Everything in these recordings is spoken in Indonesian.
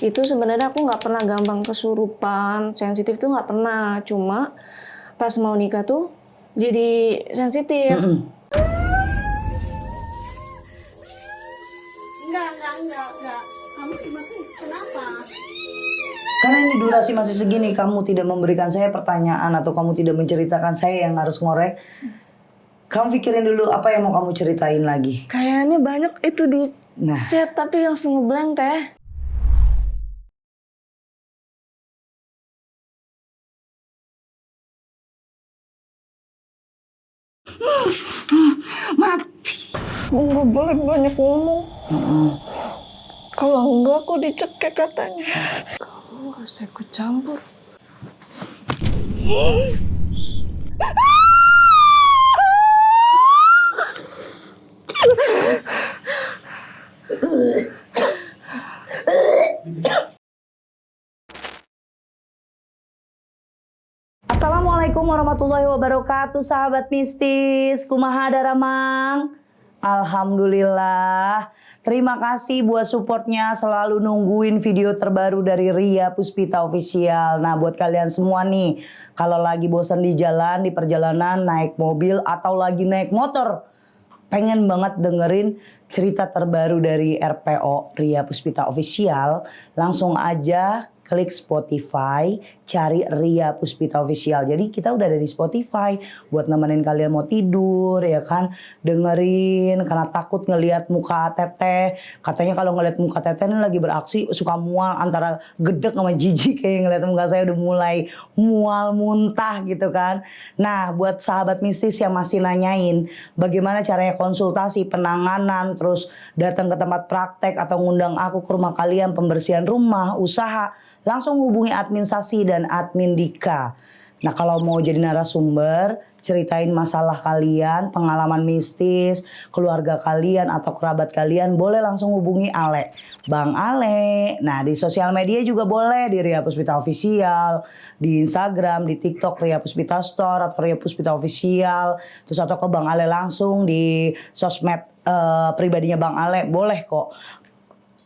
Itu sebenarnya aku nggak pernah gampang kesurupan, sensitif tuh nggak pernah. Cuma pas mau nikah tuh jadi sensitif. Enggak. Kamu kenapa? Karena ini durasi masih segini, kamu tidak memberikan saya pertanyaan atau kamu tidak menceritakan, saya yang harus ngorek. Kamu pikirin dulu apa yang mau kamu ceritain lagi. Kayaknya banyak itu di chat tapi langsung ngeblank teh. Mati. Nggak boleh banyak ngomong. Kalau enggak aku dicekek katanya. Kamu harus ikut campur. Assalamualaikum warahmatullahi wabarakatuh, sahabat mistis. Kumaha daramang? Alhamdulillah. Terima kasih buat supportnya, selalu nungguin video terbaru dari Ria Puspita Official. Nah, buat kalian semua nih, kalau lagi bosan di jalan, di perjalanan, naik mobil atau lagi naik motor, pengen banget dengerin cerita terbaru dari RPO Ria Puspita Official, langsung aja klik Spotify, cari Ria Puspita Official. Jadi kita udah ada di Spotify buat nemenin kalian mau tidur, ya kan, dengerin. Karena takut ngelihat muka teteh, katanya kalau ngelihat muka teteh ini lagi beraksi suka mual, antara gedek sama jijik, kayak ngelihat muka saya udah mulai mual muntah gitu kan. Nah, buat sahabat mistis yang masih nanyain bagaimana caranya konsultasi, penanganan, terus datang ke tempat praktek atau ngundang aku ke rumah kalian, pembersihan rumah, usaha, langsung hubungi admin Sasi dan admin Dika. Nah, kalau mau jadi narasumber, ceritain masalah kalian, pengalaman mistis, keluarga kalian atau kerabat kalian, boleh langsung hubungi Ale, Bang Ale. Nah, di sosial media juga boleh, di Ria Puspita Official, di Instagram, di TikTok Ria Puspita Store atau Ria Puspita Official, terus atau ke Bang Ale langsung di sosmed pribadinya Bang Ale, boleh kok.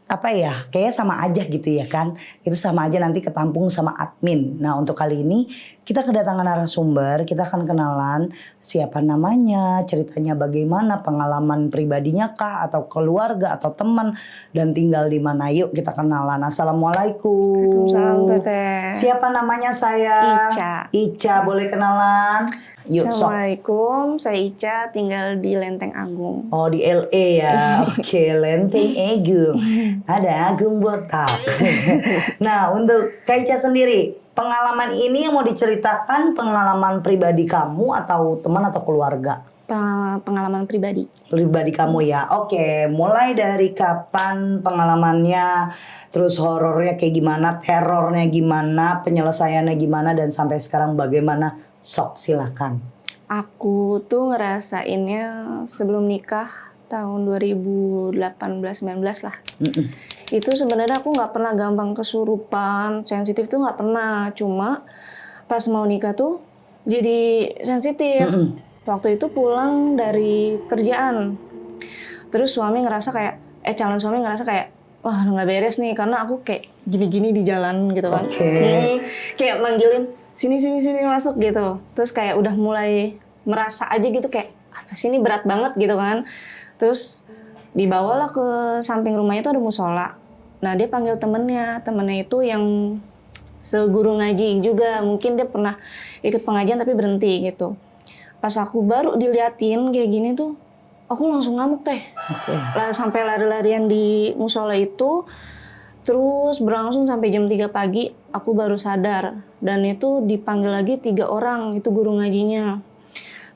Apa ya, kayaknya sama aja gitu ya kan, itu sama aja nanti ketampung sama admin. Nah, untuk kali ini kita kedatangan narasumber, kita akan kenalan siapa namanya, ceritanya bagaimana, pengalaman pribadinya kah, atau keluarga, atau teman, dan tinggal di mana. Yuk kita kenalan. Assalamualaikum. Waalaikumsalam teteh. Siapa namanya saya? Ica, boleh kenalan? Yuk, sok. Assalamualaikum, saya Ica, tinggal di Lenteng Agung. Oh, di LA ya. Oke, Lenteng Agung. Ada Agung Botak. Nah, untuk Kak Ica sendiri, pengalaman ini yang mau diceritakan pengalaman pribadi kamu atau teman atau keluarga? Pengalaman pribadi. Pribadi kamu ya. Oke, mulai dari kapan pengalamannya, terus horornya kayak gimana, terornya gimana, penyelesaiannya gimana, dan sampai sekarang bagaimana? Sok, silakan. Aku tuh ngerasainnya sebelum nikah tahun 2018-19 lah. Itu sebenarnya aku nggak pernah gampang kesurupan, sensitif tuh nggak pernah. Cuma pas mau nikah tuh jadi sensitif. Waktu itu pulang dari kerjaan, terus suami ngerasa kayak, calon suami ngerasa kayak, wah nggak beres nih, karena aku kayak gini-gini di jalan gitu kan. Kayak manggilin, sini masuk gitu. Terus kayak udah mulai merasa aja gitu kayak, apa sih ini berat banget gitu kan. Terus dibawalah ke samping rumahnya itu ada musola. Nah, dia panggil temennya itu yang seguru ngaji juga. Mungkin dia pernah ikut pengajian tapi berhenti gitu. Pas aku baru diliatin kayak gini tuh, aku langsung ngamuk teh. Sampai lari-larian di musola itu, terus berlangsung sampai jam 3 pagi, aku baru sadar. Dan itu dipanggil lagi 3 orang, itu guru ngajinya.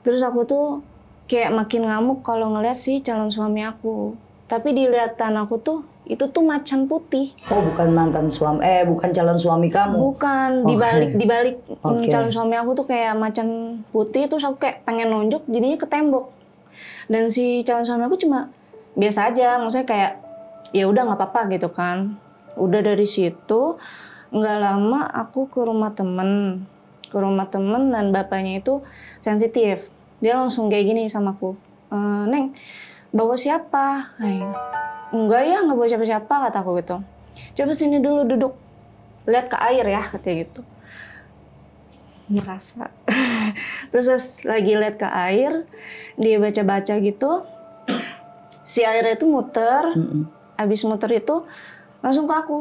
Terus aku tuh kayak makin ngamuk kalau ngeliat si calon suami aku. Tapi diliatan aku tuh, itu tuh macan putih. Oh, bukan mantan suami, bukan calon suami kamu? Bukan, dibalik calon suami aku tuh kayak macan putih, terus aku kayak pengen nonjok, jadinya ke tembok. Dan si calon suami aku cuma biasa aja, maksudnya kayak ya udah nggak apa-apa gitu kan. Udah dari situ nggak lama aku ke rumah temen dan bapaknya itu sensitif. Dia langsung kayak gini sama aku, Neng, bawa siapa? Enggak ya, nggak bawa siapa-siapa, kata aku gitu. coba sini dulu duduk, lihat ke air ya, katanya gitu. Merasa. Terus lagi lihat ke air, dia baca-baca gitu, si airnya itu muter, habis muter itu langsung ke aku.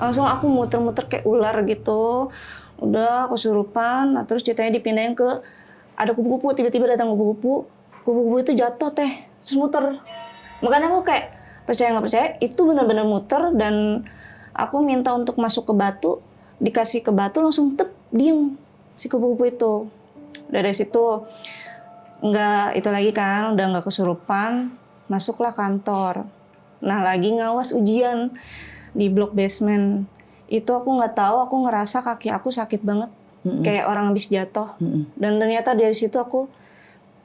Langsung aku muter-muter kayak ular gitu, udah kesurupan. Nah, terus ceritanya dipindahin ke, ada kupu-kupu, tiba-tiba datang kupu-kupu, kupu-kupu itu jatuh teh, terus muter. Makanya aku kayak percaya nggak percaya, itu benar-benar muter. Dan aku minta untuk masuk ke batu, dikasih ke batu langsung diem si kupu-kupu itu. Dari situ nggak itu lagi kan, udah nggak kesurupan, masuklah kantor. Nah lagi ngawas ujian di blok basement. Itu aku nggak tahu, aku ngerasa kaki aku sakit banget, kayak orang habis jatuh. Dan ternyata dari situ aku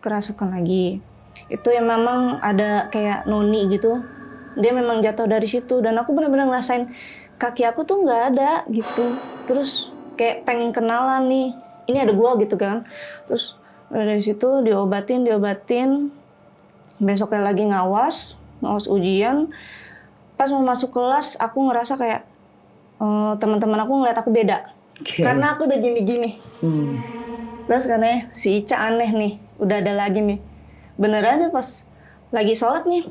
kerasukan lagi. Itu yang memang ada kayak noni gitu, dia memang jatuh dari situ. Dan aku benar-benar ngerasain kaki aku tuh nggak ada gitu. Terus kayak pengen kenalan nih, ini ada gua gitu kan. Terus dari situ diobatin. Besoknya lagi ngawas ujian. Pas mau masuk kelas, aku ngerasa kayak teman-teman aku ngeliat aku beda. Karena aku udah gini-gini. Terus katanya si Ica aneh nih, udah ada lagi nih. Bener aja pas lagi sholat nih,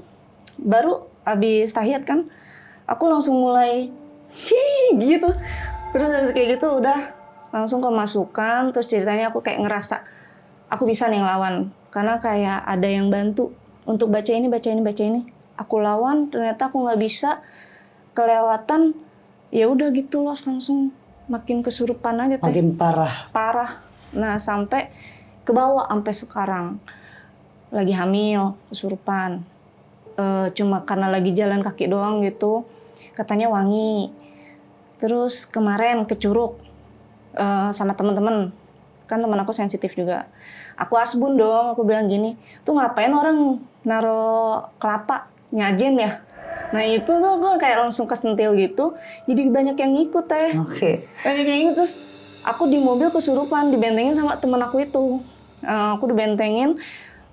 baru abis tahiyat kan, aku langsung mulai gitu. Terus habis kayak gitu udah langsung kemasukan. Terus ceritanya aku kayak ngerasa aku bisa nih ngelawan, karena kayak ada yang bantu untuk baca ini. Aku lawan, ternyata aku nggak bisa, kelewatan. Ya udah gitu loh, langsung makin kesurupan aja teh. Makin parah. Nah sampai ke bawah sampai sekarang. Lagi hamil, kesurupan. Cuma karena lagi jalan kaki doang gitu, katanya wangi. Terus kemarin ke Curug sama teman-teman, kan teman aku sensitif juga. Aku asbun dong, aku bilang gini, tuh ngapain orang naro kelapa nyajen ya? Nah itu tuh aku kayak langsung kesentil gitu, jadi banyak yang ngikut teh. Banyak yang ngikut. Terus aku di mobil kesurupan, dibentengin sama temen aku itu. Aku dibentengin,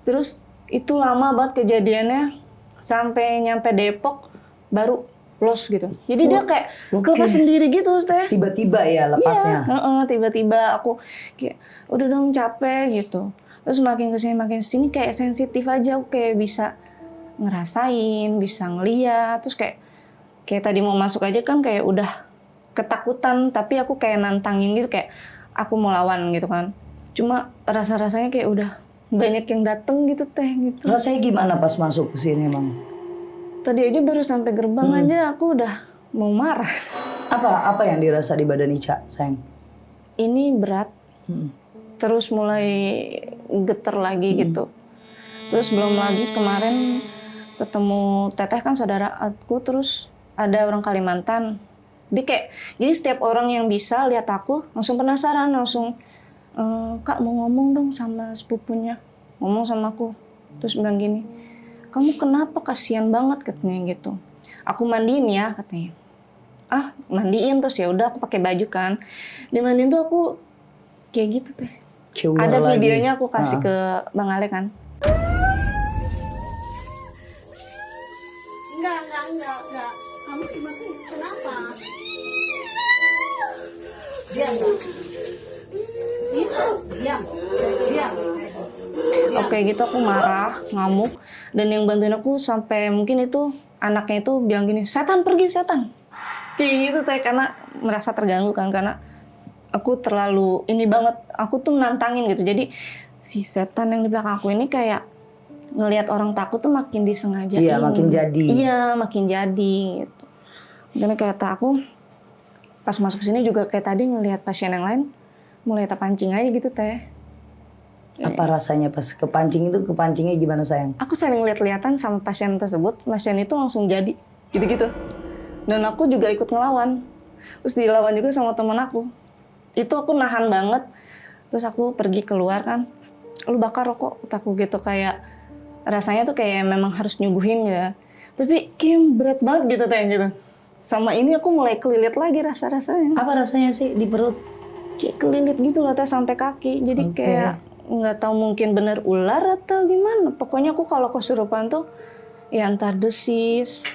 terus itu lama banget kejadiannya, sampai nyampe Depok baru los gitu. Jadi dia kayak kelepas sendiri gitu teh. Tiba-tiba ya lepasnya. Iya, tiba-tiba aku kayak udah dong capek gitu. Terus makin kesini kayak sensitif aja, aku kayak bisa ngerasain, bisa ngeliat. Terus kayak tadi mau masuk aja kan kayak udah ketakutan, tapi aku kayak nantangin gitu, kayak aku mau lawan gitu kan. Cuma rasa-rasanya kayak udah banyak yang dateng gitu teh gitu. Rasanya gimana pas masuk ke sini emang? Tadi aja baru sampai gerbang aja aku udah mau marah. Apa yang dirasa di badan Ica, sayang? Ini berat. Terus mulai geter lagi gitu. Terus belum lagi kemarin ketemu Teteh kan saudara aku, terus ada orang Kalimantan. Dia kayak, jadi setiap orang yang bisa lihat aku langsung penasaran, langsung Kak mau ngomong dong sama sepupunya. Ngomong sama aku. Terus bilang gini, kamu kenapa, kasihan banget katanya gitu. Aku mandiin ya katanya. Mandiin, terus ya udah aku pakai baju kan. Dimandiin tuh aku kayak gitu teh. Ada videonya aku kasih ke Bang Ale kan. Enggak. Kamu dimatiin, kenapa? Diam. Oke gitu aku marah, ngamuk. Dan yang bantuin aku sampai mungkin itu anaknya itu bilang gini, setan pergi setan. Kayak gitu teh, karena merasa terganggu kan, karena aku terlalu ini banget, aku tuh nantangin gitu. Jadi si setan yang di belakang aku ini kayak ngelihat orang takut tuh makin disengajain. Iya, makin jadi. Iya, makin jadi gitu. Dan kayak aku pas masuk sini juga kayak tadi ngelihat pasien yang lain mulai terpancing aja gitu teh. Apa rasanya pas kepancing itu, kepancingnya gimana sayang? Aku sering lihat-lihatan sama pasien tersebut, pasien itu langsung jadi gitu-gitu. Dan aku juga ikut ngelawan. Terus dilawan juga sama teman aku. Itu aku nahan banget. Terus aku pergi keluar kan, lu bakar rokok, aku gitu, kayak rasanya tuh kayak memang harus nyuguhin ya. Tapi kayak berat banget gitu teh gitu. Sama ini aku mulai kelilit lagi rasa-rasanya. Apa rasanya sih di perut? Kayak kelilit gitu loh teh sampai kaki. Jadi kayak nggak tahu mungkin bener ular atau gimana. Pokoknya aku kalau kesurupan tuh ya entah desis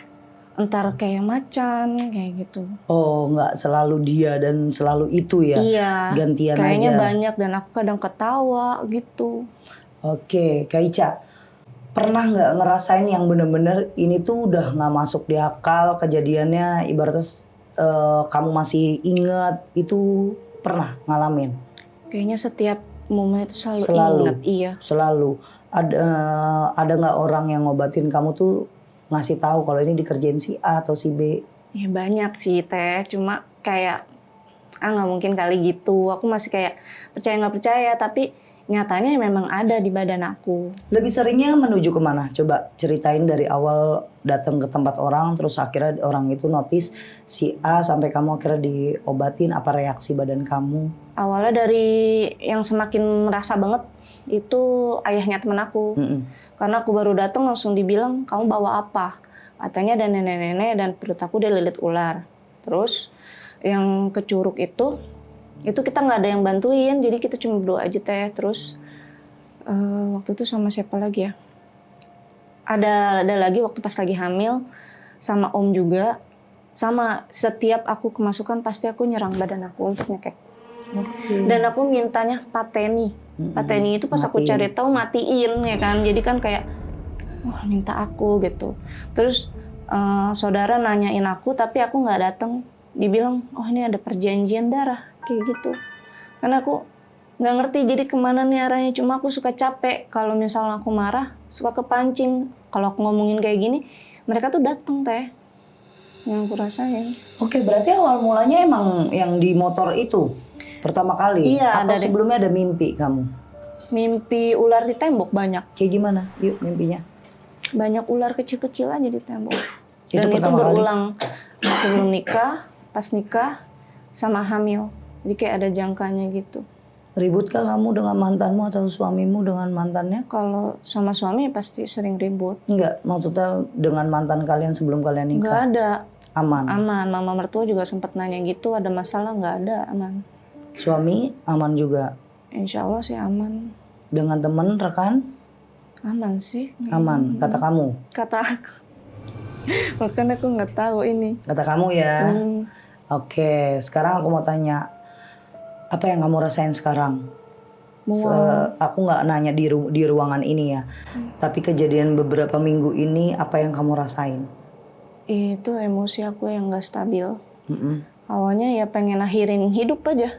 entar kayak macan kayak gitu. Oh, nggak selalu dia dan selalu itu ya? Iya. Gantian Kayaknya aja. banyak dan aku kadang ketawa gitu. Oke, Kak Ica, pernah nggak ngerasain yang bener-bener ini tuh udah nggak masuk di akal kejadiannya, ibaratnya kamu masih inget, itu pernah ngalamin? Kayaknya setiap momen itu selalu Selalu. ingat. Iya. Selalu. Ada nggak orang yang ngobatin kamu tuh ngasih tahu kalau ini dikerjain si A atau si B? Ya banyak sih Teh, cuma kayak nggak mungkin kali gitu. Aku masih kayak percaya nggak percaya, tapi nyatanya memang ada di badan aku. Lebih seringnya menuju kemana? Coba ceritain dari awal datang ke tempat orang, terus akhirnya orang itu notice si A sampai kamu akhirnya diobatin, apa reaksi badan kamu? Awalnya dari yang semakin merasa banget itu ayahnya temen aku. Karena aku baru datang langsung dibilang, kamu bawa apa? Katanya ada nenek-nenek dan perut aku dililit ular. Terus yang ke Curug itu kita nggak ada yang bantuin, jadi kita cuma berdoa aja Teh. Terus waktu itu sama siapa lagi ya? Ada lagi waktu pas lagi hamil, sama Om juga. Sama setiap aku kemasukan pasti aku nyerang badan aku untuk nyekek. Dan aku mintanya pateni. Pateni itu pas aku Matiin. cari tahu matiin ya kan. Jadi kan kayak wah minta aku gitu. Terus saudara nanyain aku tapi aku nggak datang. Dibilang oh ini ada perjanjian darah kayak gitu. Karena aku nggak ngerti jadi kemana nih arahnya. Cuma aku suka capek kalau misalnya aku marah suka kepancing. Kalau aku ngomongin kayak gini mereka tuh datang Teh. Yang aku rasain. Oke, berarti awal mulanya emang yang di motor itu pertama kali? Iya, Atau ada deh. sebelumnya ada mimpi kamu? Mimpi ular di tembok banyak. Kayak gimana? Yuk mimpinya. Banyak ular kecil-kecil aja di tembok. Itu Dan itu pertama kali? berulang sebelum nikah, pas nikah, sama hamil. Jadi kayak ada jangkanya gitu. Ributkah kamu dengan mantanmu atau suamimu dengan mantannya? Kalau sama suami pasti sering ribut. Enggak, maksudnya dengan mantan kalian sebelum kalian Nggak nikah? ada. Aman. Aman. Mama mertua juga sempat nanya gitu, ada masalah nggak ada, aman. Suami aman juga. Insya Allah sih aman. Dengan teman, rekan? Aman sih. Aman, kata kamu? Kata aku. Bahkan aku nggak tahu ini. Kata kamu ya? Hmm. Oke, sekarang aku mau tanya. Apa yang kamu rasain sekarang? Aku nggak nanya di ruangan ini ya. Tapi kejadian beberapa minggu ini, apa yang kamu rasain? Itu emosi aku yang nggak stabil. Mm-mm. Awalnya ya pengen akhirin hidup aja.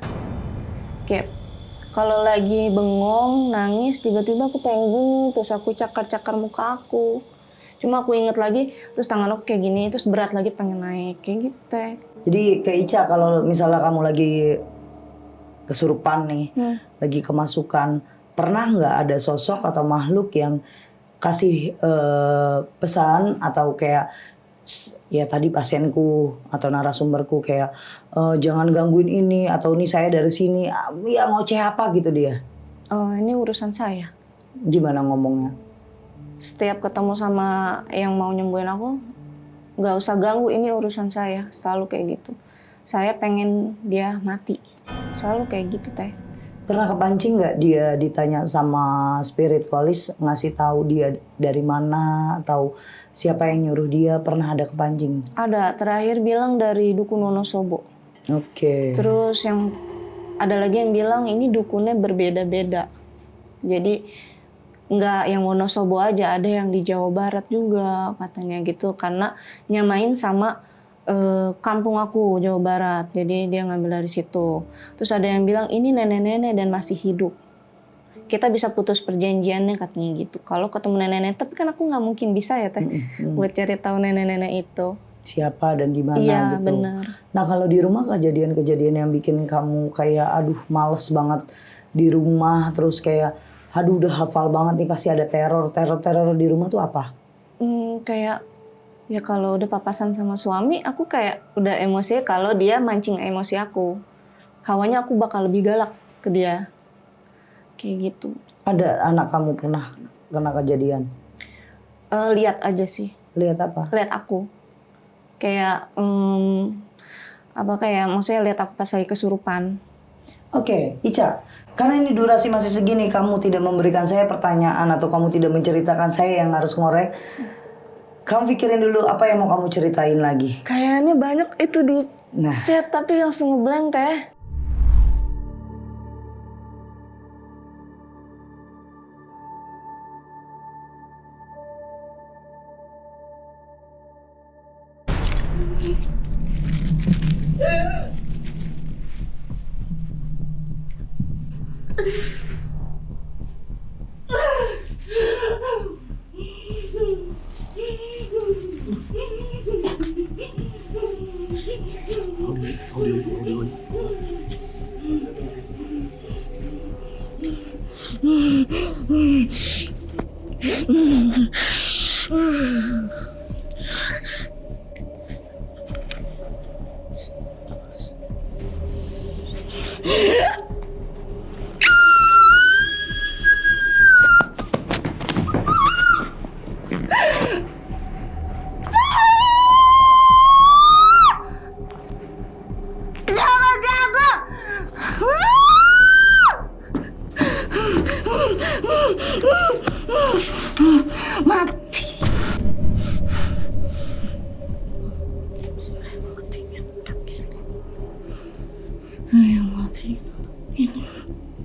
Kayak kalau lagi bengong, nangis, tiba-tiba aku pengen gini, terus aku cakar-cakar muka aku. Cuma aku inget lagi, terus tangan aku kayak gini, terus berat lagi pengen naik, kayak gitu. Jadi Kak Ica, kalau misalnya kamu lagi kesurupan nih, lagi kemasukan, pernah nggak ada sosok atau makhluk yang kasih pesan atau kayak ya tadi pasienku atau narasumberku kayak jangan gangguin ini atau ini saya dari sini, ya ngoceh apa gitu dia? Oh ini urusan saya. Gimana ngomongnya? Setiap ketemu sama yang mau nyembuhin aku, nggak usah ganggu, ini urusan saya, selalu kayak gitu. Saya pengen dia mati, selalu kayak gitu Teh. Pernah kepancing nggak dia ditanya sama spiritualis ngasih tahu dia dari mana atau siapa yang nyuruh dia, pernah ada kepancing? Ada, terakhir bilang dari dukun Wonosobo. Oke. Terus yang ada lagi yang bilang ini dukunnya berbeda-beda. Jadi nggak yang Wonosobo aja, ada yang di Jawa Barat juga katanya gitu. Karena nyamain sama kampung aku Jawa Barat, jadi dia ngambil dari situ. Terus ada yang bilang ini nenek-nenek dan masih hidup. Kita bisa putus perjanjiannya katanya gitu. Kalau ketemu nenek-nenek, tapi kan aku nggak mungkin bisa ya Teh buat cari tahu nenek-nenek itu. Siapa dan di mana Iya, gitu. benar. Nah kalau di rumah kejadian-kejadian yang bikin kamu kayak aduh males banget di rumah, terus kayak aduh udah hafal banget nih pasti ada teror di rumah tuh apa? Kayak ya kalau udah papasan sama suami, aku kayak udah emosi kalau dia mancing emosi aku. Hawanya aku bakal lebih galak ke dia. Kayak gitu. Ada anak kamu pernah kena kejadian? Lihat aja sih. Lihat apa? Lihat aku. Kayak kayak maksudnya lihat aku pas lagi kesurupan. Oke, Ica, karena ini durasi masih segini, kamu tidak memberikan saya pertanyaan atau kamu tidak menceritakan, saya yang harus ngorek. Kamu pikirin dulu apa yang mau kamu ceritain lagi. Kayaknya banyak itu di Nah, chat tapi langsung ngeblank teh.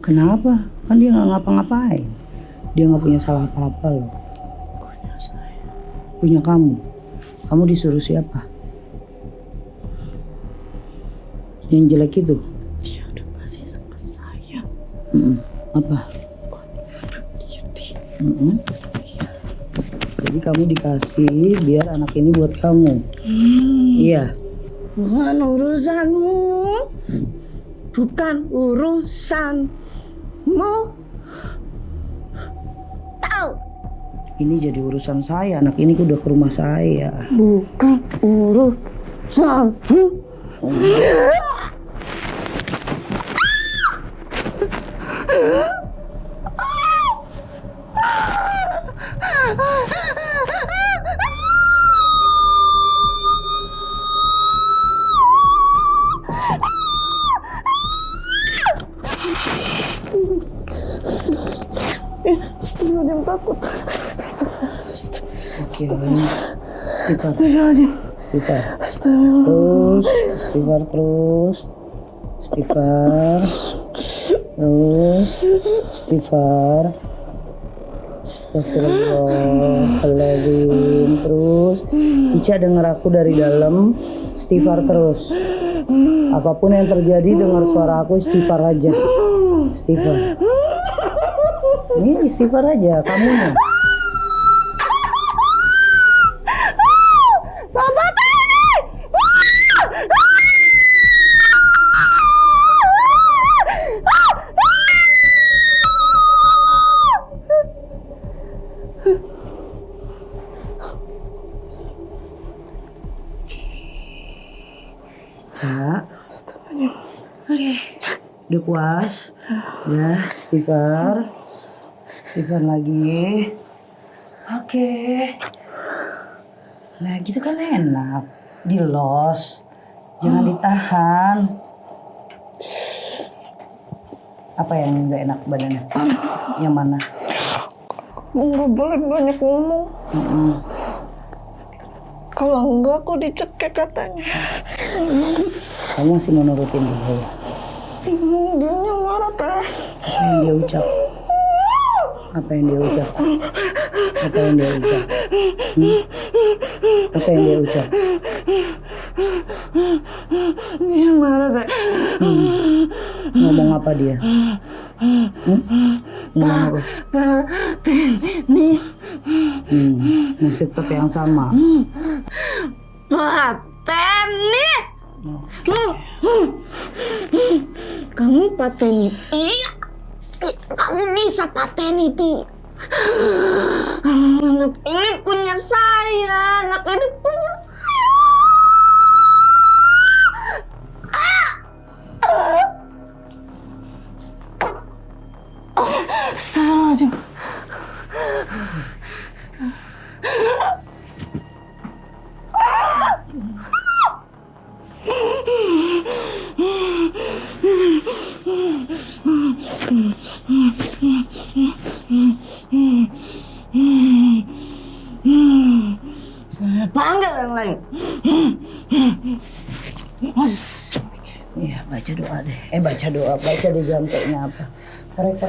kenapa? Kan dia nggak ngapa-ngapain. Dia nggak punya salah apa-apa loh. Punya saya. Punya kamu. Kamu disuruh siapa? Yang jelek itu? Dia udah kasih ke saya. Apa? Jadi kamu dikasih biar anak ini buat kamu. Iya. Bukan urusanmu. Bukan urusanmu. Tahu? Ini jadi urusan saya. Anak ini udah ke rumah saya. Bukan urusanmu. Astagfirullahaladzim, takut. Astagfirullahaladzim. Istighfar. Astagfirullahaladzim. Terus. Istighfar. Terus. Istighfar. Astagfirullahaladzim. Terus. Ica denger aku dari dalam. Istighfar terus. Apapun yang terjadi dengar suara aku istighfar aja. Istighfar. Ini istighfar aja kamunya. Bapak tadi. Cak. Oke. Udah puas. Udah istighfar. Istighfar lagi. Oke. Nah gitu kan enak. Dilos. Jangan ditahan. Apa yang gak enak badannya? Yang mana? Nggak boleh banyak ngomong. Kalau enggak aku dicekek katanya. Kamu masih mau nurutin dia ya? Dia marah teh. Apa yang dia ucap? Apa yang dia ucap? Apa yang dia ucap? Apa yang dia ucap? Dia marah teh. Ngomong apa dia? Ngomong apa? Nih. Masih tetap yang sama. Pateni. Kamu pateni. Iya. Kamu bisa pateni itu. Anak ini punya saya. Anak ini punya saya. Astagfirullahaladzim. Iya, baca doa deh. Baca doa, baca di jantungnya apa. Korek.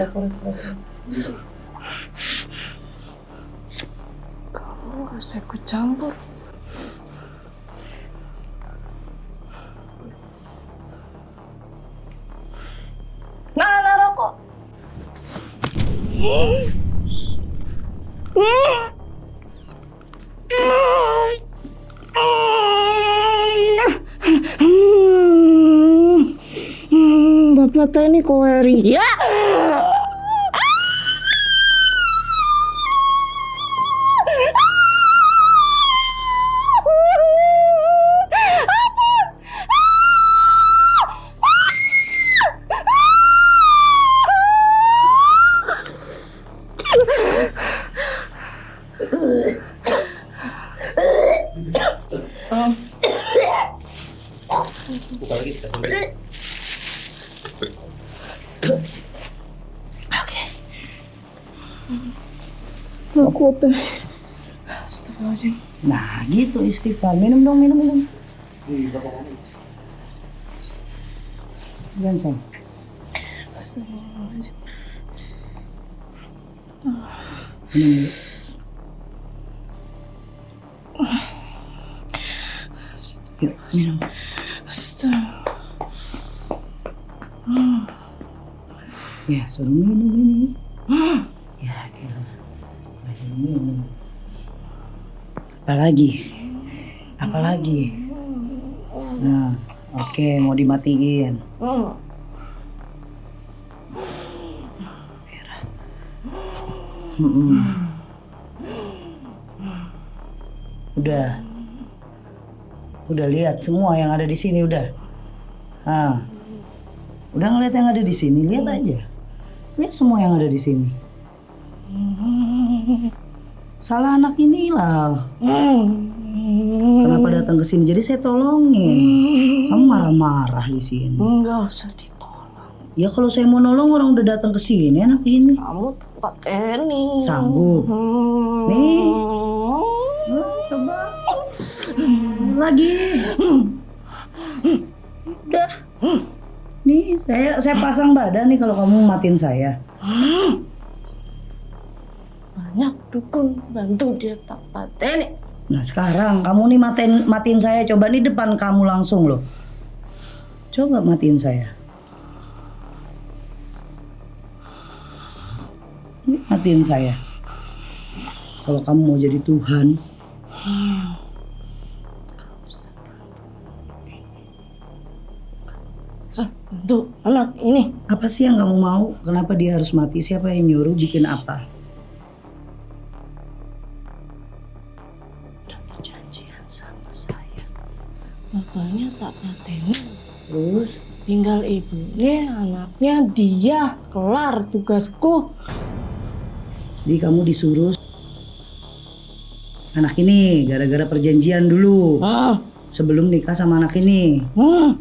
Kamu harus ikut campur. Nah, rokok. Bapak tani koeri. Ya. Oke. Aku tuh. Astagfirullahaladzim. Nah, gitu istighfar. Minum dong, minum. Jangan sayang. Astagfirullahaladzim. Minum. Yuk, minum. Ya, suruh minum ini. Ya, minum. Apalagi? Nah, oke, mau dimatiin. Udah lihat semua yang ada di sini udah. Udah ngeliat yang ada di sini, lihat aja. Lihat semua yang ada di sini. Salah anak inilah. Kenapa datang ke sini? Jadi saya tolongin. Kamu marah-marah di sini. Enggak usah ditolong. Ya kalau saya mau nolong orang udah datang ke sini, anak ini. Kamu tempat ini. Sanggup. Nih. Coba. Lagi. Udah. Nih, saya pasang badan nih kalau kamu matiin saya. Banyak dukun bantu dia tempat ini. Nah sekarang kamu nih matiin saya. Coba nih depan kamu langsung loh. Coba matiin saya. Ini matiin saya. Kalau kamu mau jadi Tuhan. Tuh anak ini. Apa sih yang kamu mau? Kenapa dia harus mati? Siapa yang nyuruh bikin apa? Udah perjanjian sama saya. Bapaknya tak patenin. Terus? Tinggal ibunya, anaknya, dia. Kelar tugasku. Jadi kamu disuruh anak ini gara-gara perjanjian dulu. Sebelum nikah sama anak ini.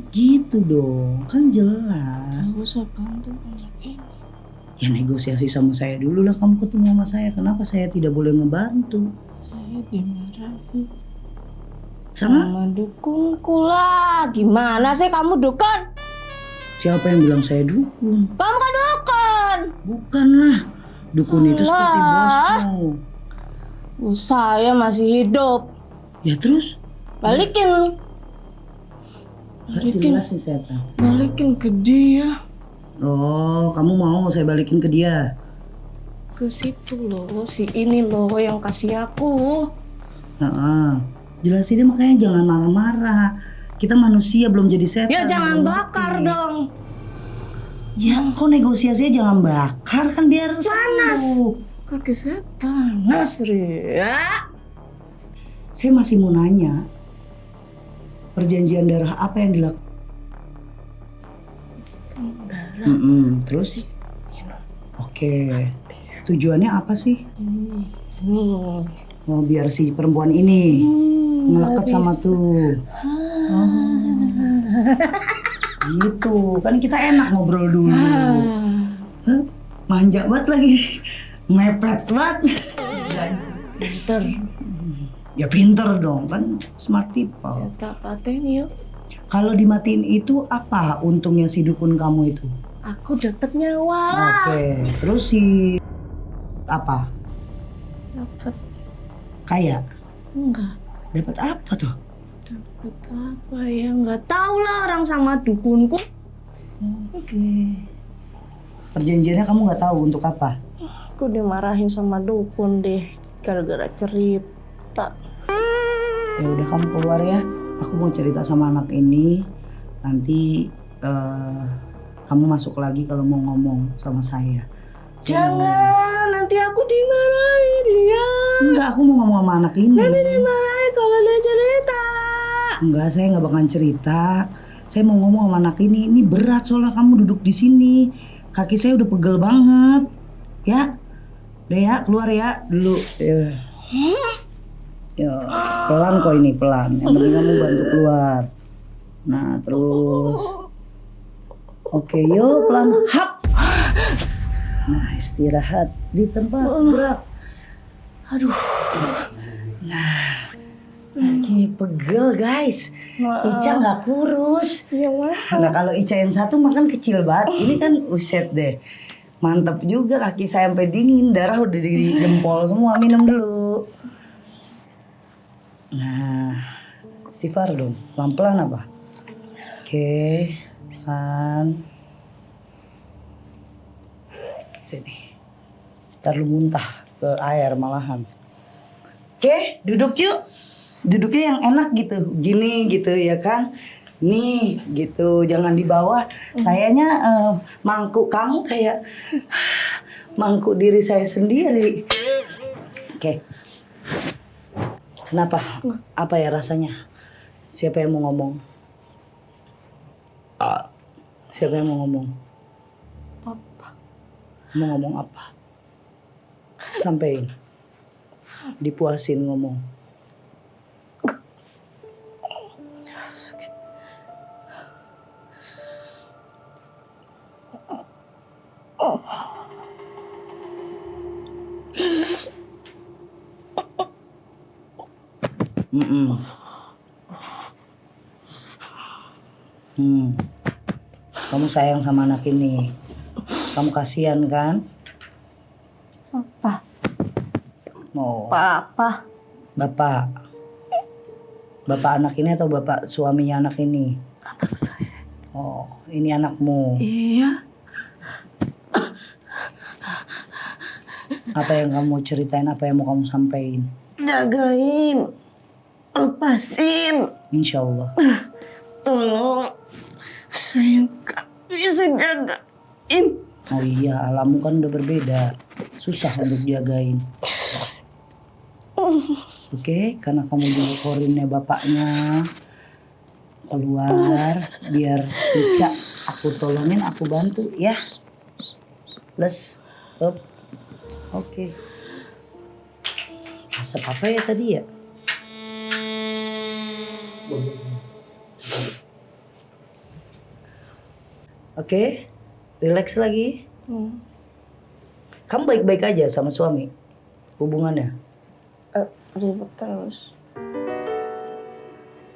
Gitu dong, kan jelas. Gak usah bantu anak ini. Ya negosiasi sama saya dulu lah, kamu ketemu sama saya. Kenapa saya tidak boleh ngebantu? Saya dimarahi Sama? sama dukunku lah. Gimana sih kamu dukun? Siapa yang bilang saya dukun? Kamu kan dukun. Bukan lah. Dukun itu seperti bosmu. Saya masih hidup. Ya terus? Balikin. Jelas sih setan. Balikin ke dia. Oh, kamu mau saya balikin ke dia? Ke situ loh, si ini loh yang kasih aku. Jelasin dia, makanya jangan marah-marah. Kita manusia belum jadi setan. Ya jangan belum bakar mati. dong. Ya kok negosiasinya jangan bakar, kan biar Panas. seru. Kaki saya panas, Ria. Saya masih mau nanya. Perjanjian darah apa yang dilakukan? Terus? Oke. Tujuannya apa sih? Ini. Mau biar si perempuan ini ngelekat sama tuh. Gitu. Kan kita enak ngobrol dulu. Manja banget lagi. Mepet banget. Pinter. Ya pinter dong, kan smart people. Tak paten yuk. Kalau dimatiin itu apa untungnya si dukun kamu itu? Aku dapat nyawa lah. Oke, terus si apa? Dapat Kaya? enggak? Dapat apa tuh? Dapat apa ya? Nggak tahu lah orang sama dukunku. Oke. Perjanjiannya kamu nggak tahu untuk apa? Aku dimarahin sama dukun deh gara-gara cerita. Ya udah kamu keluar ya. Aku mau cerita sama anak ini. Nanti kamu masuk lagi kalau mau ngomong sama saya. Jangan, nanti aku dimarahin dia. Enggak, aku mau ngomong sama anak ini. Nanti dimarahin kalau dia cerita. Enggak, saya nggak bakalan cerita. Saya mau ngomong sama anak ini. Ini berat soalnya kamu duduk di sini. Kaki saya udah pegel banget. Ya, udah ya, keluar ya dulu. Ya, pelan kok ini, pelan. Yang penting kamu bantu keluar. Nah, terus. Oke, yuk pelan. Hap. Nah, istirahat di tempat gerak. Aduh. Nah, lagi pegel guys. Ica nggak kurus. Iya mah. Nah, kalau Ica yang satu makan kecil banget. Ini kan uset deh. Mantep juga, kaki saya sampai dingin. Darah udah di jempol semua. Minum dulu. Nah, istighfar dong. Pelan-pelan apa? Oke, kan. Sini. Ntar lu muntah ke air malahan. Oke, duduk yuk. Duduknya yang enak gitu. Gini gitu ya kan. Nih gitu, jangan di bawah. Sayanya mangkuk kamu kayak mangkuk diri saya sendiri. Oke. Kenapa? Apa ya rasanya? Siapa yang mau ngomong? Siapa yang mau ngomong? Papa. Mau ngomong apa? Sampein. Dipuasin ngomong. Sakit. Kamu sayang sama anak ini. Kamu kasihan kan? Papa. Oh. Papa. Bapak. Bapak anak ini atau bapak suaminya anak ini? Anak saya. Oh, ini anakmu. Iya. Apa yang kamu ceritain? Apa yang mau kamu sampaikan? Jagain. Lepasin. Insya Allah. Tolong. Saya nggak bisa jagain. Oh iya, alammu kan udah berbeda. Susah untuk jagain. Oke, karena kamu juga korinnya bapaknya. Keluar, biar Ica aku tolongin, aku bantu ya. Plus, up. Oke. Asap apa ya tadi ya? Oke, relax lagi. Kamu baik-baik aja sama suami? Hubungannya? Ribet terus.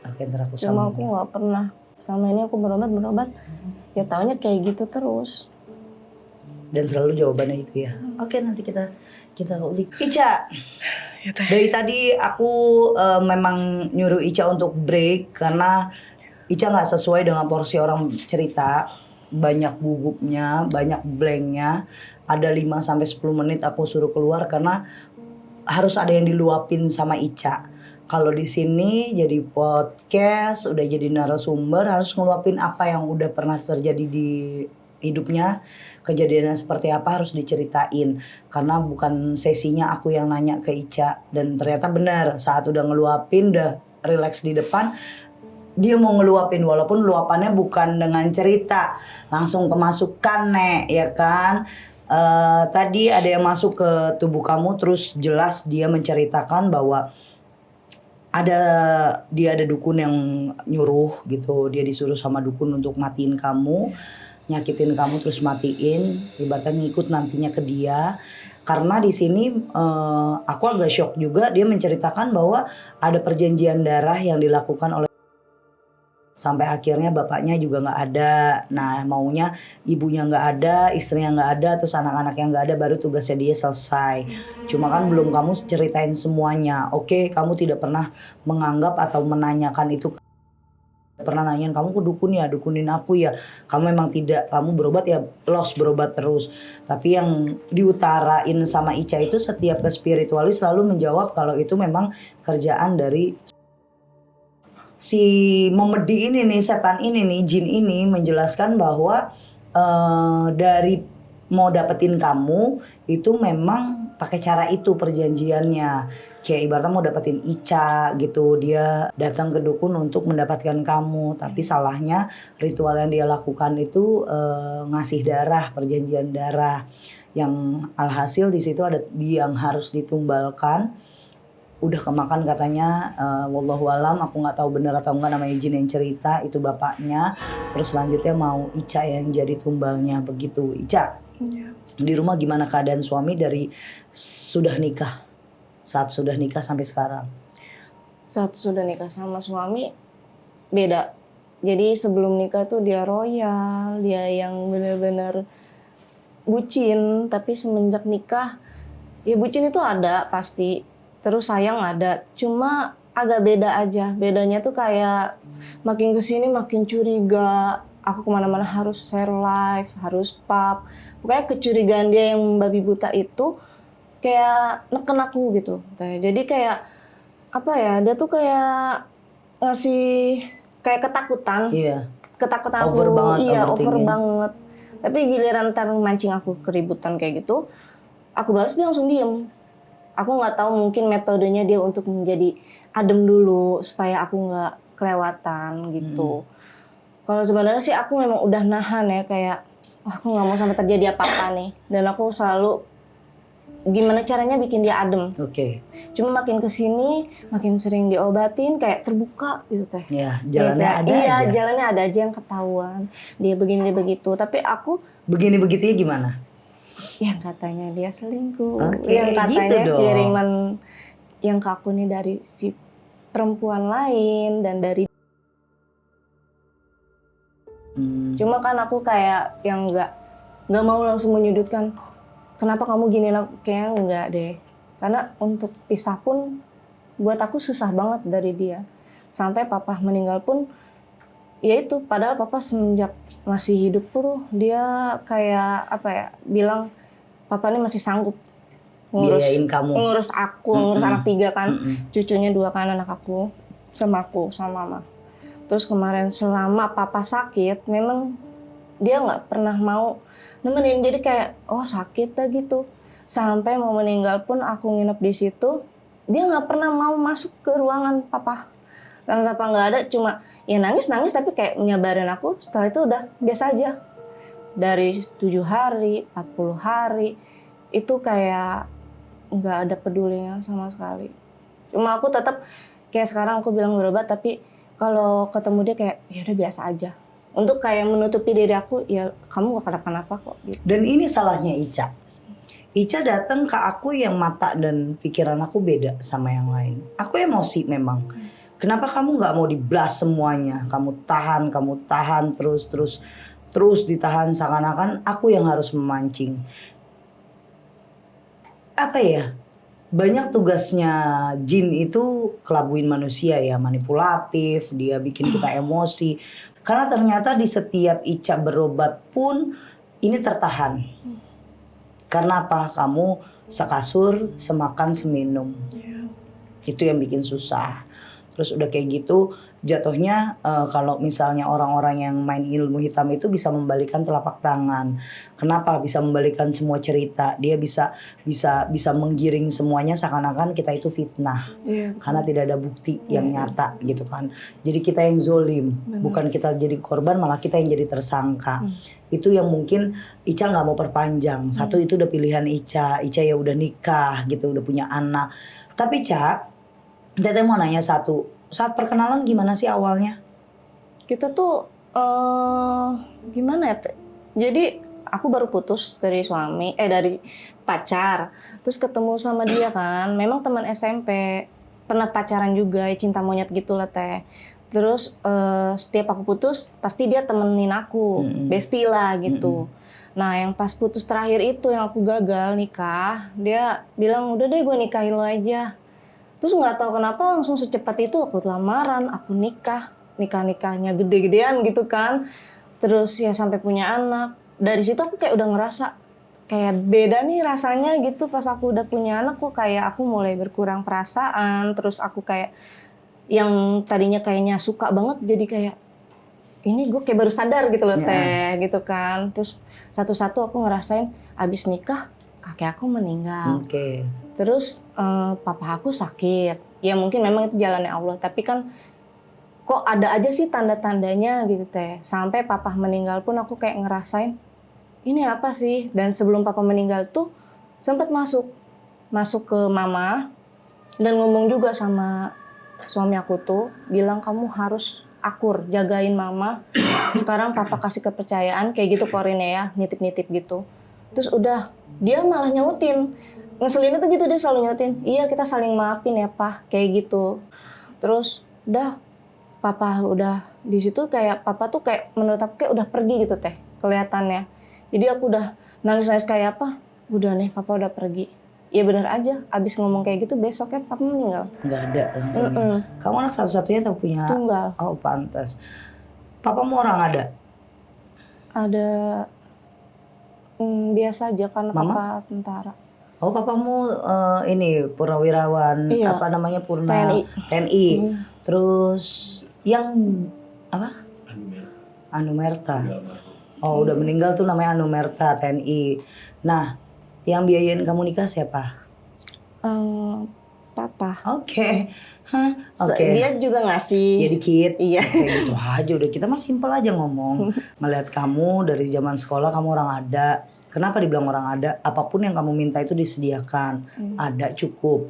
Oke, ntar aku Cuma sambung aku ya. nggak pernah. Selama ini aku berobat. Ya taunya kayak gitu terus. Dan selalu jawabannya itu ya. Oke, nanti kita ulik. Ica, Ya teh. dari tadi aku memang nyuruh Ica untuk break karena Ica nggak sesuai dengan porsi orang cerita. Banyak gugupnya, banyak blanknya. Ada 5-10 menit aku suruh keluar karena harus ada yang diluapin sama Ica. Kalau di sini jadi podcast, udah jadi narasumber, harus ngeluapin apa yang udah pernah terjadi di hidupnya. Kejadiannya seperti apa harus diceritain. Karena bukan sesinya aku yang nanya ke Ica. Dan ternyata benar, saat udah ngeluapin, udah relax di depan, dia mau ngeluapin. Walaupun luapannya bukan dengan cerita, langsung kemasukan Nek, ya kan. Tadi ada yang masuk ke tubuh kamu, terus jelas dia menceritakan bahwa dia ada dukun yang nyuruh gitu. Dia disuruh sama dukun untuk matiin kamu, nyakitin kamu terus matiin, ibaratnya ngikut nantinya ke dia. Karena di sini aku agak shock juga, dia menceritakan bahwa ada perjanjian darah yang dilakukan oleh Sampai akhirnya bapaknya juga nggak ada. Nah maunya ibunya nggak ada, istrinya nggak ada, terus anak-anaknya nggak ada, baru tugasnya dia selesai. Cuma kan belum kamu ceritain semuanya. Oke, kamu tidak pernah menganggap atau menanyakan itu. Pernah nanyain, kamu ke dukun ya, dukunin aku ya. Kamu memang tidak, kamu berobat ya los berobat terus. Tapi yang diutarain sama Ica itu setiap ke spiritualis selalu menjawab kalau itu memang kerjaan dari si memedi ini nih, setan ini nih, jin ini menjelaskan bahwa dari mau dapetin kamu itu memang pakai cara itu perjanjiannya. Kayak ibaratnya mau dapetin Ica gitu, dia datang ke dukun untuk mendapatkan kamu. Tapi salahnya ritual yang dia lakukan itu ngasih darah, perjanjian darah. Yang alhasil di situ ada yang harus ditumbalkan. Udah kemakan katanya, wallahualam, aku nggak tahu benar atau enggak, namanya jin yang cerita itu bapaknya. Terus selanjutnya mau Ica yang jadi tumbalnya begitu. Ica, di rumah gimana keadaan suami dari sudah nikah, saat sudah nikah sampai sekarang? Saat sudah nikah sama suami beda. Jadi sebelum nikah tuh dia royal, dia yang benar-benar bucin. Tapi semenjak nikah, ya bucin itu ada pasti. Terus sayang ada, cuma agak beda aja. Bedanya tuh kayak makin kesini makin curiga. Aku kemana-mana harus share live, harus pub. Pokoknya kecurigaan dia yang babi buta itu kayak neken aku gitu. Jadi kayak apa ya? Dia tuh kayak ngasih kayak ketakutan. Iya. Ketakutan Over aku, banget, iya over overthinking. banget. Tapi giliran ntar mancing aku keributan kayak gitu, aku balas dia langsung diem. Aku nggak tahu, mungkin metodenya dia untuk menjadi adem dulu supaya aku nggak kelewatan gitu. Kalau sebenarnya sih aku memang udah nahan ya, kayak aku nggak mau sampai terjadi apa-apa nih. Dan aku selalu gimana caranya bikin dia adem. Oke. Cuma makin kesini makin sering diobatin kayak terbuka gitu teh. Ya, jalannya ada iya, aja. jalannya ada aja yang ketahuan. Dia begini dia begitu. Tapi aku Begini-begitunya gimana? yang katanya dia selingkuh, Oke, yang katanya gitu dong. kiriman yang ke aku nih dari si perempuan lain dan dari cuma kan aku kayak yang nggak mau langsung menyudutkan. Kenapa kamu gini lah? Kayaknya enggak deh. Karena untuk pisah pun buat aku susah banget dari dia. Sampai papa meninggal pun ya itu, padahal papa semenjak masih hidup tuh dia kayak apa ya, bilang papa ini masih sanggup Biayain kamu. ngurus aku, ngurus anak 3 kan, cucunya 2 kan anak aku sama mama. Terus kemarin selama papa sakit, memang dia nggak pernah mau nemenin, jadi kayak oh sakit dah gitu. Sampai mau meninggal pun aku nginep di situ, dia nggak pernah mau masuk ke ruangan papa. Karena papa nggak ada, cuma ya nangis tapi kayak nyabarin aku. Setelah itu udah biasa aja. Dari 7 hari, 40 hari, itu kayak nggak ada pedulinya sama sekali. Cuma aku tetap kayak sekarang aku bilang berobat, tapi kalau ketemu dia kayak ya udah biasa aja. Untuk kayak menutupi diri aku, ya kamu gak kenapa-napa kok. Gitu. Dan ini salahnya Ica. Ica datang ke aku yang mata dan pikiran aku beda sama yang lain. Aku emosi memang. Kenapa kamu nggak mau diblas semuanya? Kamu tahan terus ditahan, seakan-akan aku yang harus memancing. Apa ya? Banyak tugasnya jin itu kelabuin manusia ya, manipulatif, dia bikin kita emosi. Karena ternyata di setiap Ica berobat pun ini tertahan. Karena apa? Kamu sekasur, semakan, seminum. Itu yang bikin susah. Terus udah kayak gitu, jatuhnya kalau misalnya orang-orang yang main ilmu hitam itu bisa membalikan telapak tangan. Kenapa bisa membalikan semua cerita? Dia bisa menggiring semuanya seakan-akan kita itu fitnah. Karena tidak ada bukti yang nyata gitu kan. Jadi kita yang zolim, bukan kita jadi korban, malah kita yang jadi tersangka. Itu yang mungkin Ica nggak mau perpanjang. Satu itu udah pilihan Ica ya udah nikah gitu, udah punya anak. Tapi Ca, Teteh mau nanya satu, saat perkenalan gimana sih awalnya? Kita tuh gimana ya? Jadi aku baru putus dari dari pacar, terus ketemu sama dia kan. Memang teman SMP, pernah pacaran juga, cinta monyet gitulah teh. Terus setiap aku putus pasti dia temenin aku, bestie lah gitu. Nah yang pas putus terakhir itu yang aku gagal nikah, dia bilang udah deh gue nikahin lo aja. Terus nggak tahu kenapa langsung secepat itu aku lamaran, aku nikahnya gede-gedean gitu kan. Terus ya sampai punya anak. Dari situ aku kayak udah ngerasa kayak beda nih rasanya gitu pas aku udah punya anak kok kayak aku mulai berkurang perasaan. Terus aku kayak yang tadinya kayaknya suka banget jadi kayak ini gue kayak baru sadar gitu loh teh gitu kan. Terus satu-satu aku ngerasain abis nikah kakek aku meninggal. Terus papa aku sakit. Ya mungkin memang itu jalannya Allah tapi kan kok ada aja sih tanda-tandanya gitu teh. Sampai papa meninggal pun aku kayak ngerasain ini apa sih? Dan sebelum papa meninggal tuh sempat masuk ke mama dan ngomong juga sama suami aku tuh bilang kamu harus akur, jagain mama. Sekarang papa kasih kepercayaan kayak gitu Korine ya, nitip-nitip gitu. Terus udah dia malah nyautin. Ngeselinnya tuh gitu dia selalu nyautin. Iya kita saling maafin ya Pak, kayak gitu. Terus udah papa udah di situ kayak papa tuh kayak menurut aku kayak udah pergi gitu teh kelihatannya. Jadi aku udah nangis-nangis kayak apa? Udah nih papa udah pergi. Ya benar aja, abis ngomong kayak gitu besoknya papa meninggal. Nggak ada langsung. Kamu anak satu-satunya atau punya? Tunggal. Oh pantas. Papamu orang ada? Ada biasa aja karena Mama? papa tentara. Oh papamu ini purnawirawan, Iya. apa namanya TNI. TNI. Terus yang apa? Anumerta. Oh udah meninggal tuh namanya Anumerta TNI. Nah yang biayain kamu nikah siapa? Papa. Oke. Dia juga ngasih. Ya dikit. Iya. Kayak gitu aja udah kita mah simpel aja ngomong. Melihat kamu dari zaman sekolah kamu orang ada. Kenapa dibilang orang ada? Apapun yang kamu minta itu disediakan. Ada cukup.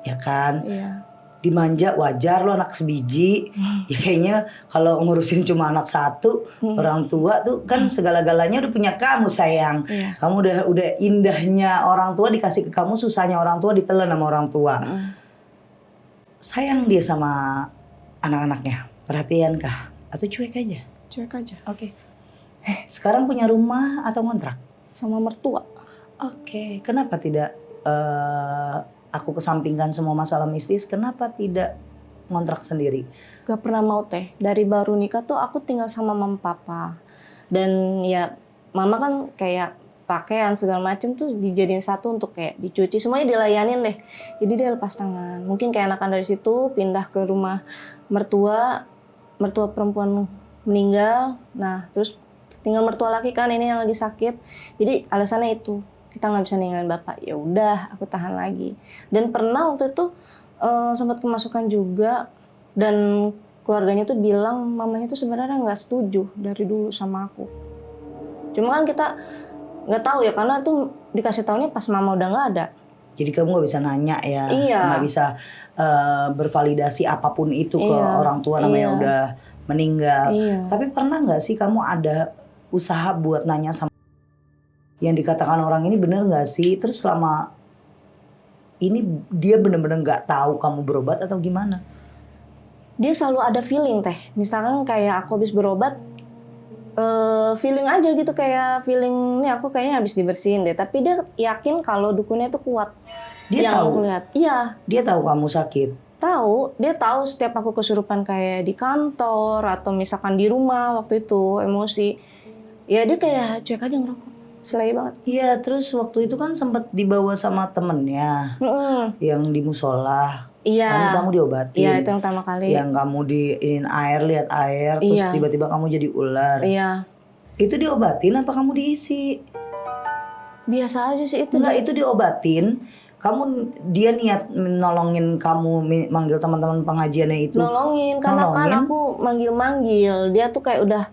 Ya kan? Iya. Dimanja wajar lo anak sebiji. Ya kayaknya kalau ngurusin cuma anak satu, orang tua tuh kan segala-galanya udah punya kamu sayang. Iya. Kamu udah indahnya orang tua dikasih ke kamu, susahnya orang tua ditelan sama orang tua. Sayang dia sama anak-anaknya. Perhatian kah? Atau cuek aja? Cuek aja. Oke. Sekarang punya rumah atau kontrak? Sama mertua. Oke. Kenapa tidak aku kesampingkan semua masalah mistis? Kenapa tidak ngontrak sendiri? Gak pernah mau teh. Dari baru nikah tuh aku tinggal sama mama papa. Dan ya mama kan kayak pakaian segala macem tuh dijadiin satu untuk kayak dicuci. Semuanya dilayanin deh. Jadi dia lepas tangan. Mungkin kayak enakan dari situ pindah ke rumah mertua perempuan meninggal. Nah terus tinggal mertua laki kan ini yang lagi sakit. Jadi alasannya itu. Kita nggak bisa ninggalin bapak, ya udah aku tahan lagi. Dan pernah waktu itu sempat kemasukan juga dan keluarganya tuh bilang mamanya tuh sebenarnya nggak setuju dari dulu sama aku. Cuma kan kita nggak tahu ya karena tuh dikasih taunya pas mama udah nggak ada. Jadi kamu nggak bisa nanya ya, Iya. nggak bisa bervalidasi apapun itu ke orang tua namanya udah meninggal. Iya. Tapi pernah nggak sih kamu ada usaha buat nanya sama yang dikatakan orang ini bener nggak sih? Terus selama ini dia bener-bener nggak tahu kamu berobat atau gimana? Dia selalu ada feeling teh. Misalkan kayak aku habis berobat, feeling aja gitu kayak feeling nih aku kayaknya habis dibersihin deh. Tapi dia yakin kalau dukunnya itu kuat. Dia yang tahu? aku lihat. Iya. Dia tahu kamu sakit? Tahu, dia tahu setiap aku kesurupan kayak di kantor atau misalkan di rumah waktu itu emosi. Ya dia kayak cuek aja ngerokok. Selai banget. Iya, terus waktu itu kan sempat dibawa sama temennya yang di musola. Iya. Kamu diobatin. Iya, itu yang pertama kali. Yang kamu diinin air, lihat air, terus tiba-tiba kamu jadi ular. Iya. Itu diobatin apa kamu diisi? Biasa aja sih itu. Enggak, itu diobatin. Dia niat nolongin kamu, manggil teman-teman pengajiannya itu. Nolongin, karena kan aku manggil-manggil. Dia tuh kayak udah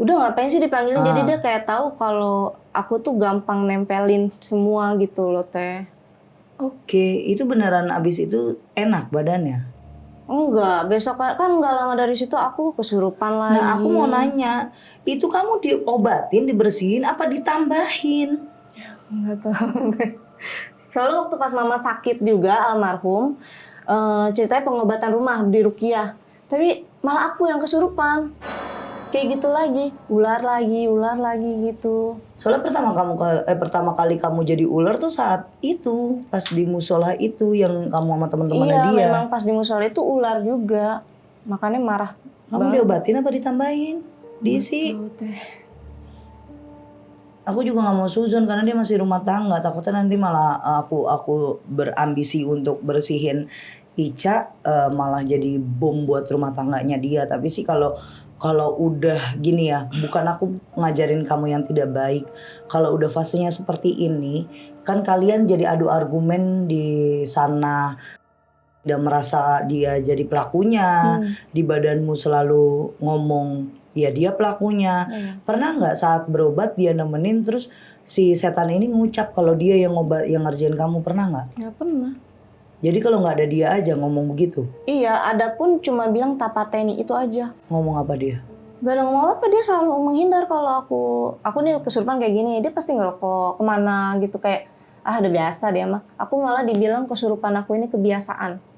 ngapain sih dipanggilin. Jadi dia kayak tahu kalau aku tuh gampang nempelin semua gitu loh teh. Oke, itu beneran abis itu enak badannya? Enggak, besok kan nggak lama dari situ aku kesurupan lagi. Nah aku mau nanya, itu kamu diobatin, dibersihin, apa ditambahin? Nggak tahu. Soalnya waktu pas mama sakit juga almarhum, ceritanya pengobatan rumah di Rukiah. Tapi malah aku yang kesurupan. Kayak gitu lagi, ular lagi gitu. Soalnya pertama kali kamu jadi ular tuh saat itu, pas di musola itu yang kamu sama teman-temannya Iya, dia. memang pas di musola itu ular juga. Makanya marah. Kamu diobatin apa ditambahin? Diisi? Tahu teh. Aku juga nggak mau suzon karena dia masih rumah tangga. Takutnya nanti malah aku berambisi untuk bersihin Ica, malah jadi bom buat rumah tangganya dia. Tapi sih kalau udah gini ya, bukan aku ngajarin kamu yang tidak baik. Kalau udah fasenya seperti ini, kan kalian jadi adu argumen di sana. Dan merasa dia jadi pelakunya, di badanmu selalu ngomong ya dia pelakunya. Pernah nggak saat berobat dia nemenin terus si setan ini ngucap kalau dia yang ngerjain kamu, pernah nggak? Nggak pernah. Jadi kalau nggak ada dia aja ngomong begitu? Iya, ada pun cuma bilang tapateni itu aja. Ngomong apa dia? Gak ada ngomong apa, dia selalu menghindar kalau aku nih kesurupan kayak gini. Dia pasti ngerokok kemana gitu kayak, udah biasa dia mah. Aku malah dibilang kesurupan aku ini kebiasaan.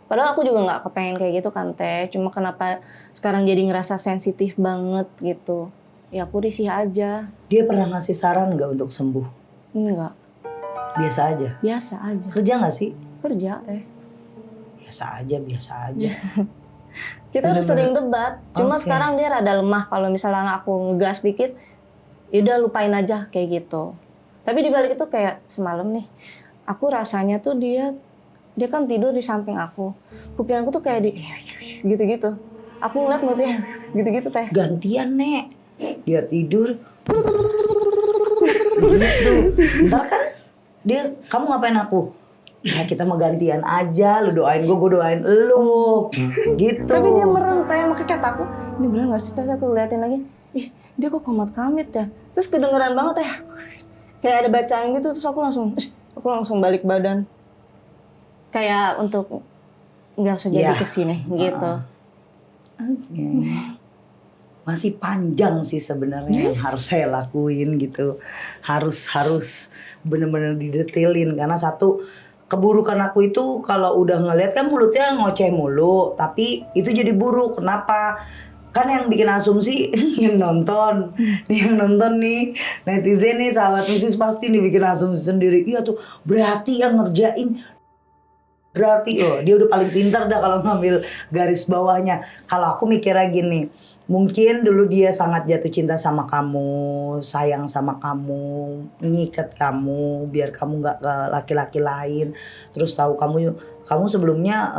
Padahal aku juga nggak kepengen kayak gitu kan teh. Cuma kenapa sekarang jadi ngerasa sensitif banget gitu. Ya aku risih aja. Dia pernah ngasih saran nggak untuk sembuh? Enggak. Biasa aja? Biasa aja. Kerja nggak sih? Kerja teh. Biasa aja. Kita udah sering debat. Cuma Oke. sekarang dia rada lemah. Kalau misalnya aku ngegas dikit, ya udah lupain aja kayak gitu. Tapi dibalik itu kayak semalam nih, aku rasanya tuh dia kan tidur di samping aku. Kupingku tuh kayak gitu-gitu. Aku ngeliat mulutnya gitu-gitu teh. Gantian Nek, dia tidur gitu. Ntar kan kamu ngapain aku? Ya kita mau gantian aja, lu doain gue doain lu gitu. Tapi dia merem teh, makanya kata aku, ini bener gak sih? Terus aku liatin lagi, ih dia kok komat kamit ya. Terus kedengeran banget ya, kayak ada bacaan gitu. Terus aku langsung balik badan. Kayak untuk nggak usah jadi kesini gitu. Oke. Masih panjang sih sebenarnya yang harus saya lakuin gitu. Harus bener-bener didetailin karena satu, keburukan aku itu kalau udah ngeliat kan mulutnya ngoceh mulu, tapi itu jadi buruk. Kenapa? Kan yang bikin asumsi yang nonton nih netizen nih, sahabat misis pasti dibikin asumsi sendiri. Iya tuh berarti yang ngerjain, berarti dia udah paling pintar dah kalau ngambil garis bawahnya. Kalau aku mikirnya gini, mungkin dulu dia sangat jatuh cinta sama kamu, sayang sama kamu, ngikat kamu biar kamu nggak ke laki-laki lain. Terus tahu kamu sebelumnya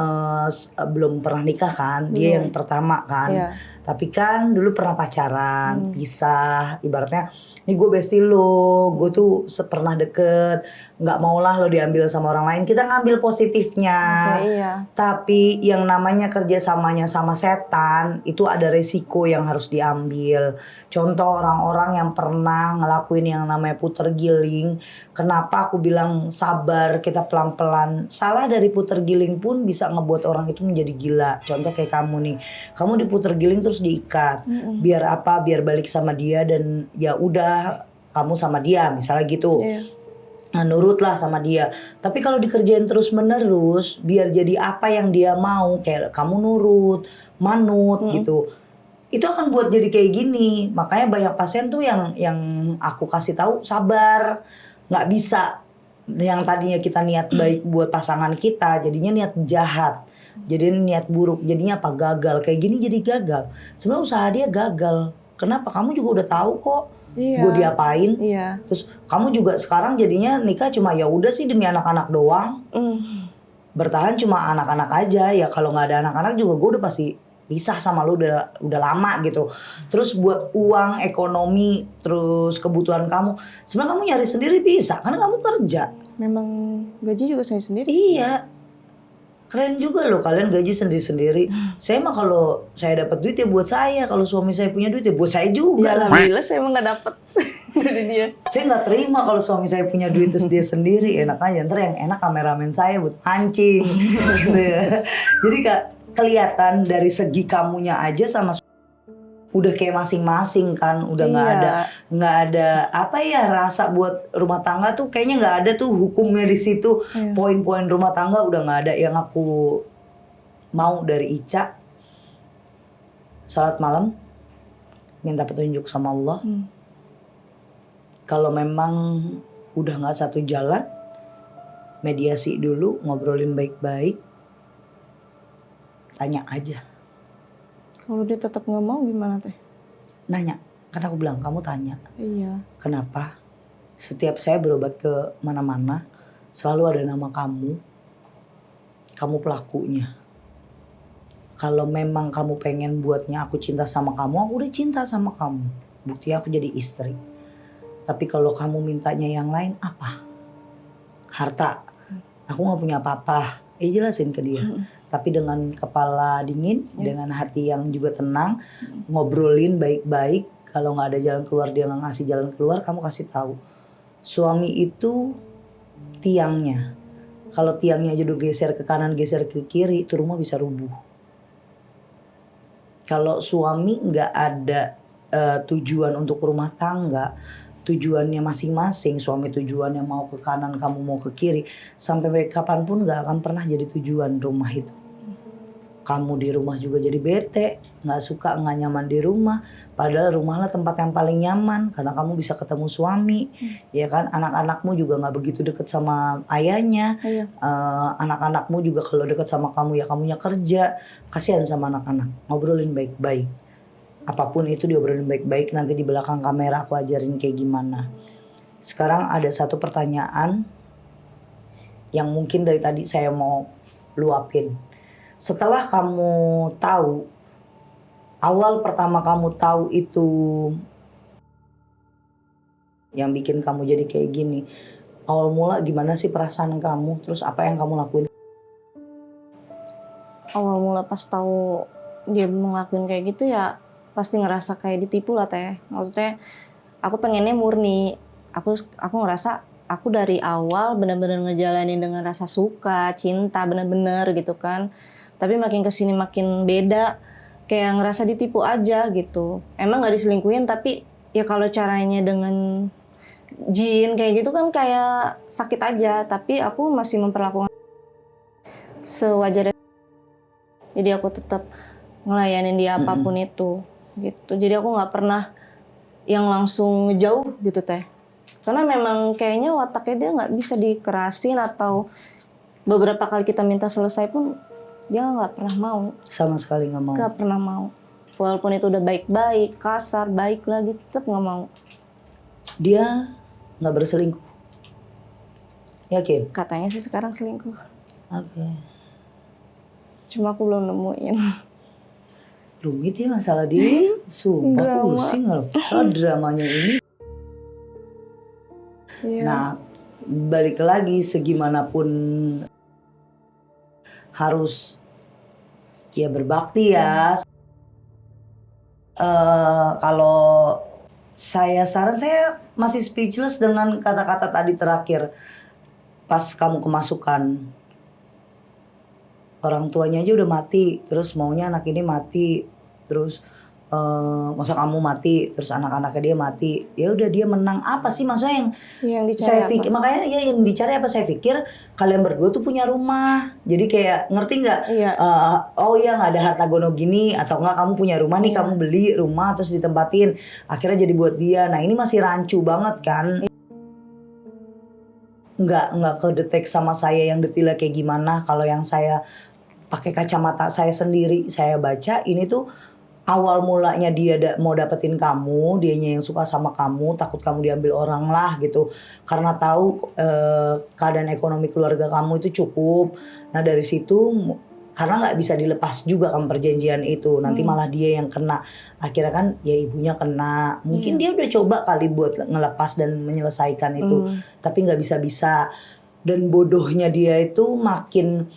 belum pernah nikah kan, dia yang pertama kan. Iya. Tapi kan dulu pernah pacaran, pisah, ibaratnya nih gue bestie lo, gue tuh pernah deket, nggak maulah lo diambil sama orang lain, kita ngambil positifnya. Iya. Tapi yang namanya kerjasamanya sama setan itu ada resiko yang harus diambil. Contoh orang-orang yang pernah ngelakuin yang namanya puter giling. Kenapa aku bilang sabar, kita pelan-pelan. Salah dari puter giling pun bisa ngebuat orang itu menjadi gila. Contoh kayak kamu nih, kamu diputer giling terus diikat. Biar apa? Biar balik sama dia dan ya udah kamu sama dia misalnya gitu. Iya. Nah, nurutlah sama dia. Tapi kalau dikerjain terus menerus, biar jadi apa yang dia mau, kayak kamu nurut, manut gitu, itu akan buat jadi kayak gini. Makanya banyak pasien tuh yang aku kasih tahu sabar, nggak bisa. Yang tadinya kita niat baik buat pasangan kita, jadinya niat jahat, jadinya niat buruk, jadinya apa, gagal. Kayak gini jadi gagal. Sebenarnya usaha dia gagal. Kenapa? Kamu juga udah tahu kok. Iya. Gue diapain? Iya. Terus kamu juga sekarang jadinya nikah cuma ya udah sih demi anak-anak doang. Bertahan cuma anak-anak aja. Ya kalau nggak ada anak-anak juga gue udah pasti pisah sama lu udah lama gitu. Terus buat uang, ekonomi, terus kebutuhan kamu, sebenarnya kamu nyari sendiri bisa karena kamu kerja. Memang gaji juga sendiri. Iya. Keren juga loh kalian gaji sendiri-sendiri. Saya mah kalau saya dapat duit ya buat saya, kalau suami saya punya duit ya buat saya juga. Ya alhamdulillah saya emang nggak dapet dari dia. Saya nggak terima kalau suami saya punya duit terus dia sendiri, enak aja. Ntar yang enak kameramen saya buat mancing gitu ya. Jadi kelihatan dari segi kamunya aja sama udah kayak masing-masing kan, udah nggak ada apa ya, rasa buat rumah tangga tuh kayaknya nggak ada tuh hukumnya di situ. Poin-poin rumah tangga udah nggak ada. Yang aku mau dari Ica, Salat malam, minta petunjuk sama Allah. Kalau memang udah nggak satu jalan, mediasi dulu, ngobrolin baik-baik, tanya aja. Kalau dia tetap nggak mau gimana teh? Nanya, kan aku bilang kamu tanya. Iya. Kenapa? Setiap saya berobat ke mana-mana, selalu ada nama kamu pelakunya. Kalau memang kamu pengen buatnya aku cinta sama kamu, aku udah cinta sama kamu. Bukti aku jadi istri. Tapi kalau kamu mintanya yang lain, apa? Harta. Aku gak punya apa-apa. Jelasin ke dia. Tapi dengan kepala dingin, dengan hati yang juga tenang, ngobrolin baik-baik. Kalau gak ada jalan keluar, dia gak ngasih jalan keluar, kamu kasih tahu. Suami itu tiangnya. Kalau tiangnya aja udah geser ke kanan, geser ke kiri, itu rumah bisa rubuh. Kalau suami nggak ada tujuan untuk rumah tangga, tujuannya masing-masing, suami tujuannya mau ke kanan, kamu mau ke kiri, sampai kapanpun nggak akan pernah jadi tujuan rumah itu. Kamu di rumah juga jadi bete, nggak suka, nggak nyaman di rumah. Padahal rumahlah tempat yang paling nyaman karena kamu bisa ketemu suami, ya kan. Anak-anakmu juga nggak begitu deket sama ayahnya. Anak-anakmu juga kalau deket sama kamu ya kamunya kerja. Kasihan sama anak-anak. Ngobrolin baik-baik. Apapun itu diobrolin baik-baik. Nanti di belakang kamera aku ajarin kayak gimana. Sekarang ada satu pertanyaan yang mungkin dari tadi saya mau luapin. Setelah kamu tahu, awal pertama kamu tahu itu yang bikin kamu jadi kayak gini, awal mula gimana sih perasaan kamu? Terus apa yang kamu lakuin? Awal mula pas tahu dia ngelakuin kayak gitu ya pasti ngerasa kayak ditipu lah teh. Maksudnya aku pengennya murni. Aku ngerasa aku dari awal benar-benar ngejalanin dengan rasa suka, cinta, benar-benar gitu kan. Tapi makin kesini makin beda, kayak ngerasa ditipu aja gitu. Emang gak diselingkuhin tapi ya kalau caranya dengan jin kayak gitu kan kayak sakit aja. Tapi aku masih memperlakukan sewajarnya. Jadi aku tetap ngelayanin dia apapun itu gitu. Jadi aku gak pernah yang langsung ngejauh gitu teh. Karena memang kayaknya wataknya dia gak bisa dikerasin atau beberapa kali kita minta selesai pun dia nggak pernah mau. Sama sekali nggak mau. Nggak pernah mau. Walaupun itu udah baik-baik, kasar, baik lagi, tetap nggak mau. Dia nggak berselingkuh? Yakin? Katanya sih sekarang selingkuh. Oke. Cuma aku belum nemuin. Rumit ya masalah dia. Sumpah pusing loh. Soal dramanya ini. Nah, balik lagi segimanapun harus ya berbakti ya. Kalau saya saran, saya masih speechless dengan kata-kata tadi terakhir. Pas kamu kemasukan, orang tuanya aja udah mati, terus maunya anak ini mati, terus masa kamu mati, terus anak-anaknya dia mati, ya udah dia menang. Apa sih maksudnya yang saya pikir? Makanya ya yang dicari apa, saya pikir kalian berdua tuh punya rumah, jadi kayak ngerti nggak? Oh iya nggak ada harta gono gini, atau nggak kamu punya rumah nih, kamu beli rumah terus ditempatin, akhirnya jadi buat dia. Nah ini masih rancu banget kan? Nggak kedetek sama saya yang detailnya kayak gimana. Kalau yang saya pakai kacamata saya sendiri, saya baca ini tuh awal mulanya dia mau dapetin kamu, dianya yang suka sama kamu, takut kamu diambil orang lah gitu. Karena tahu keadaan ekonomi keluarga kamu itu cukup. Nah dari situ, karena nggak bisa dilepas juga kan perjanjian itu, nanti malah dia yang kena. Akhirnya kan ya ibunya kena. Mungkin dia udah coba kali buat ngelepas dan menyelesaikan itu, tapi nggak bisa-bisa. Dan bodohnya dia itu makin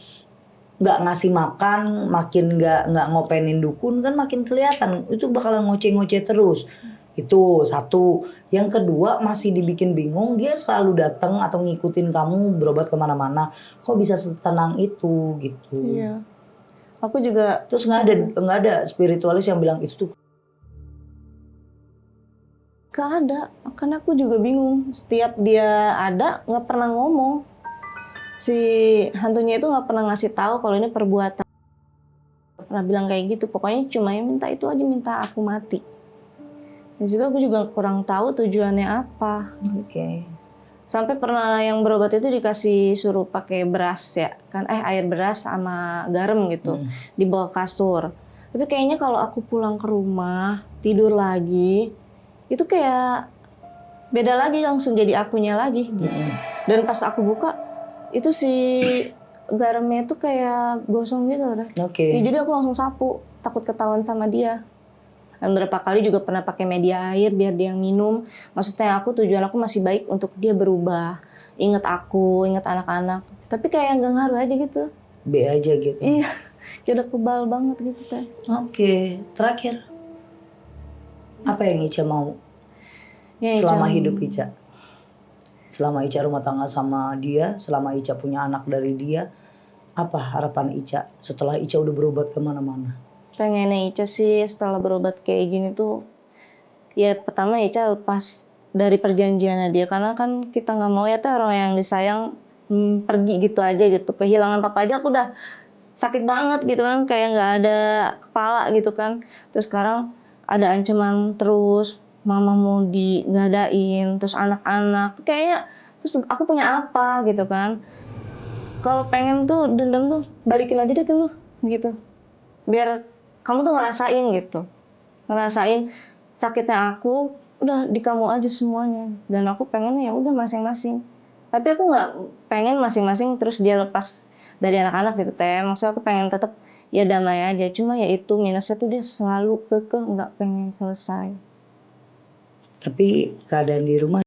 nggak ngasih makan, makin nggak ngopenin dukun kan makin kelihatan itu bakalan ngoceh-ngoceh terus. Itu satu. Yang kedua masih dibikin bingung, dia selalu datang atau ngikutin kamu berobat kemana-mana. Kok bisa setenang itu gitu? Iya. Aku juga. Terus nggak ada spiritualis yang bilang itu tuh. Gak ada, karena aku juga bingung. Setiap dia ada nggak pernah ngomong. Si hantunya itu nggak pernah ngasih tahu kalau ini perbuatan pernah bilang kayak gitu. Pokoknya cuma yang minta itu aja, minta aku mati. Di situ aku juga kurang tahu tujuannya apa. Oke. Sampai pernah yang berobat itu dikasih suruh pakai beras ya kan, air beras sama garam gitu di bawah kasur. Tapi kayaknya kalau aku pulang ke rumah tidur lagi itu kayak beda lagi, langsung jadi akunya lagi gitu. Dan pas aku buka itu si garamnya itu kayak gosong gitu kan. Oke. Ya, jadi aku langsung sapu, takut ketahuan sama dia. Dan beberapa kali juga pernah pakai media air biar dia yang minum. Maksudnya tujuan aku masih baik untuk dia berubah. Ingat aku, ingat anak-anak. Tapi kayak nggak ngaruh aja gitu. B aja gitu. Iya, kayak udah kebal banget gitu teh. Oke, terakhir. Apa yang Ica mau Ya, selama hidup Ica? Selama Ica rumah tangga sama dia, selama Ica punya anak dari dia, apa harapan Ica setelah Ica udah berobat kemana-mana? Pengennya Ica sih setelah berobat kayak gini tuh, ya pertama Ica lepas dari perjanjiannya dia, karena kan kita nggak mau ya tuh orang yang disayang pergi gitu aja gitu. Kehilangan papa aja aku udah sakit banget gitu kan, kayak nggak ada kepala gitu kan. Terus sekarang ada ancaman terus, mama mau digadain, terus anak-anak, kayaknya terus aku punya apa gitu kan. Kalau pengen tuh dendam tuh balikin aja deh ke lu gitu, biar kamu tuh ngerasain gitu, ngerasain sakitnya aku, udah di kamu aja semuanya. Dan aku pengen ya udah masing-masing, tapi aku nggak pengen masing-masing terus dia lepas dari anak-anak gitu teh. Maksudnya aku pengen tetap ya damai aja, cuma ya itu minusnya tuh dia selalu kekeh nggak pengen selesai. Tapi keadaan di rumah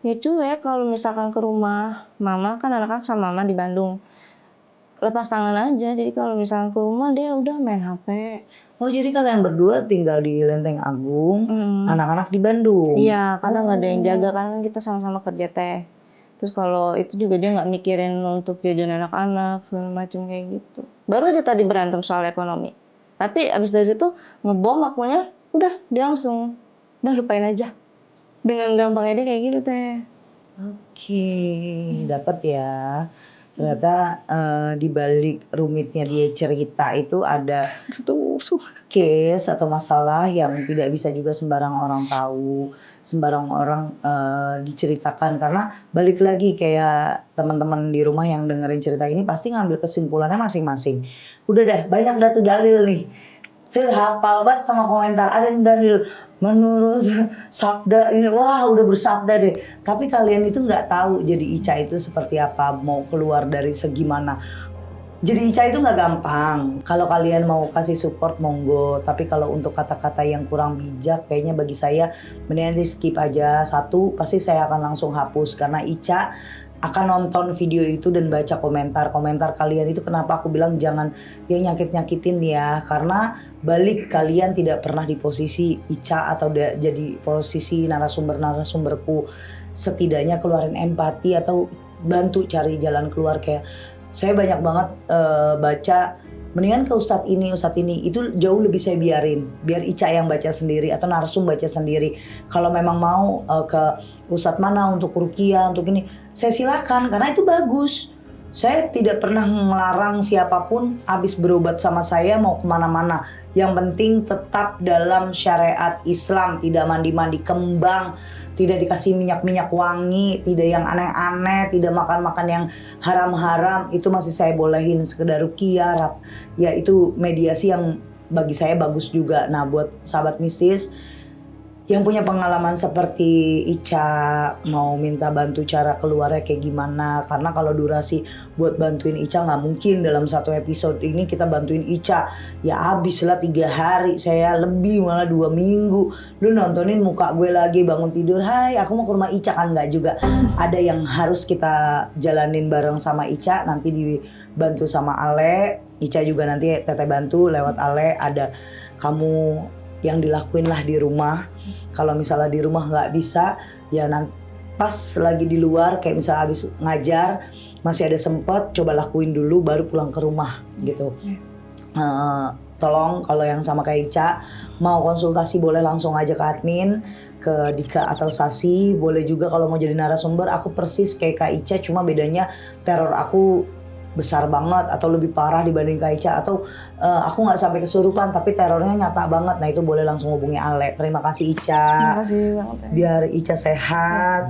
Ya cuek kalau misalkan ke rumah mama, kan anak-anak sama mama di Bandung, lepas tangan aja. Jadi kalau misalkan ke rumah dia udah main HP. Oh, jadi kalian berdua tinggal di Lenteng Agung, anak-anak di Bandung? Iya, karena nggak ada yang jaga kan, kita sama-sama kerja teh. Terus kalau itu juga dia nggak mikirin untuk jajan anak-anak segala macam kayak gitu. Baru aja tadi berantem soal ekonomi. Tapi abis dari situ ngebom akunya, udah dia langsung udah lupain aja. Dengan gampangnya dia kayak gitu teh. Oke, dapat ya. Ternyata di balik rumitnya dia cerita itu ada case atau masalah yang tidak bisa juga sembarang orang tahu, sembarang orang diceritakan. Karena balik lagi kayak teman-teman di rumah yang dengerin cerita ini pasti ngambil kesimpulannya masing-masing. Udah dah, banyak dah tuh dalil nih. Saya hafal banget sama komentar, ada yang dalil menurut sabda ini, wah udah bersabda deh. Tapi kalian itu nggak tahu jadi Ica itu seperti apa, mau keluar dari segi mana. Jadi Ica itu nggak gampang. Kalau kalian mau kasih support monggo, tapi kalau untuk kata-kata yang kurang bijak kayaknya bagi saya mendingan di skip aja. Satu, pasti saya akan langsung hapus karena Ica akan nonton video itu dan baca komentar kalian itu. Kenapa aku bilang jangan yang nyakit-nyakitin ya, karena balik kalian tidak pernah di posisi Ica atau jadi posisi narasumberku, setidaknya keluarin empati atau bantu cari jalan keluar. Kayak saya banyak banget baca mendingan ke Ustadz ini itu jauh lebih saya biar Ica yang baca sendiri atau narsum baca sendiri. Kalau memang mau ke Ustadz mana untuk ruqyah untuk ini, saya silakan karena itu bagus. Saya tidak pernah ngelarang siapapun habis berobat sama saya mau kemana-mana. Yang penting tetap dalam syariat Islam, tidak mandi-mandi kembang, tidak dikasih minyak-minyak wangi, tidak yang aneh-aneh, tidak makan-makan yang haram-haram. Itu masih saya bolehin, sekedar ruqyah. Ya itu mediasi yang bagi saya bagus juga. Nah buat sahabat mistis yang punya pengalaman seperti Ica, mau minta bantu cara keluarnya kayak gimana. Karena kalau durasi buat bantuin Ica nggak mungkin dalam satu episode ini kita bantuin Ica. Ya habis lah 3 hari, saya lebih malah 2 minggu. Lu nontonin muka gue lagi bangun tidur, hai aku mau ke rumah Ica, kan nggak juga. Ada yang harus kita jalanin bareng sama Ica, nanti dibantu sama Ale. Ica juga nanti teteh bantu lewat Ale. Ada kamu yang dilakuin lah di rumah. Kalau misalnya di rumah nggak bisa, ya nanti pas lagi di luar kayak misalnya habis ngajar masih ada sempet, coba lakuin dulu baru pulang ke rumah gitu. Tolong kalau yang sama kayak Ica mau konsultasi boleh langsung aja ke admin, ke Dika atau Sasi. Boleh juga kalau mau jadi narasumber, aku persis kayak Kak Ica, cuma bedanya teror aku besar banget atau lebih parah dibanding Kak Ica, atau aku nggak sampai kesurupan tapi terornya nyata banget, nah itu boleh langsung hubungi Ale. Terima kasih Ica. Terima kasih banget ya. Biar Ica sehat.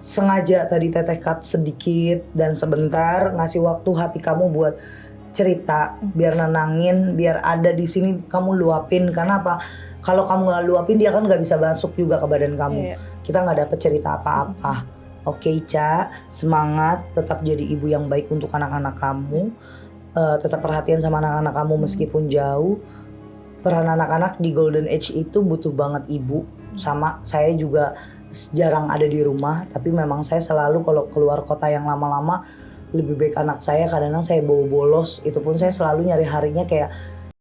Sengaja tadi Teteh cut sedikit dan sebentar ngasih waktu hati kamu buat cerita, biar nenangin, biar ada di sini kamu luapin. Karena apa? Kalau kamu nggak luapin dia kan nggak bisa masuk juga ke badan kamu. Iya. Kita nggak dapet cerita apa-apa. Oke Ica, semangat, tetap jadi ibu yang baik untuk anak-anak kamu. Tetap perhatian sama anak-anak kamu meskipun jauh. Peran anak-anak di Golden Age itu butuh banget ibu. Sama saya juga jarang ada di rumah, tapi memang saya selalu kalau keluar kota yang lama-lama lebih baik anak saya, kadang-kadang saya bawa bolos, itu pun saya selalu nyari harinya kayak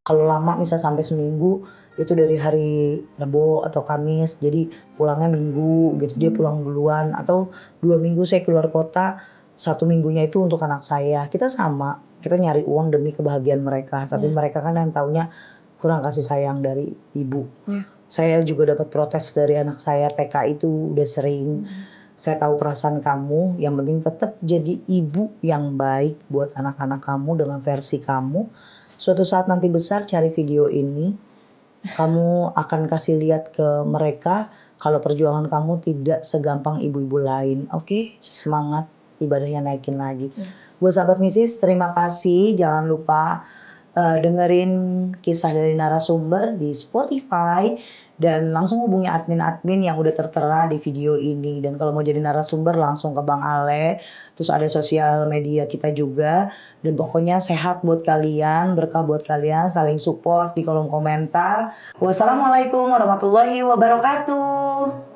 kalau lama misal sampai seminggu itu dari hari Rabu atau Kamis, jadi pulangnya Minggu gitu, dia pulang duluan, atau 2 minggu saya keluar kota, 1 minggunya itu untuk anak saya. Kita sama, kita nyari uang demi kebahagiaan mereka, tapi mereka kan yang taunya kurang kasih sayang dari ibu. Saya juga dapat protes dari anak saya TK itu udah sering. Saya tahu perasaan kamu, yang penting tetap jadi ibu yang baik buat anak-anak kamu dengan versi kamu. Suatu saat nanti besar cari video ini, kamu akan kasih lihat ke mereka kalau perjuangan kamu tidak segampang ibu-ibu lain. Oke, semangat, ibadahnya naikin lagi. Buat sahabat Misis, terima kasih. Jangan lupa dengerin kisah dari narasumber di Spotify dan langsung hubungi admin-admin yang udah tertera di video ini. Dan kalau mau jadi narasumber langsung ke Bang Ale. Terus ada sosial media kita juga. Dan pokoknya sehat buat kalian, berkah buat kalian, saling support di kolom komentar. Wassalamualaikum warahmatullahi wabarakatuh.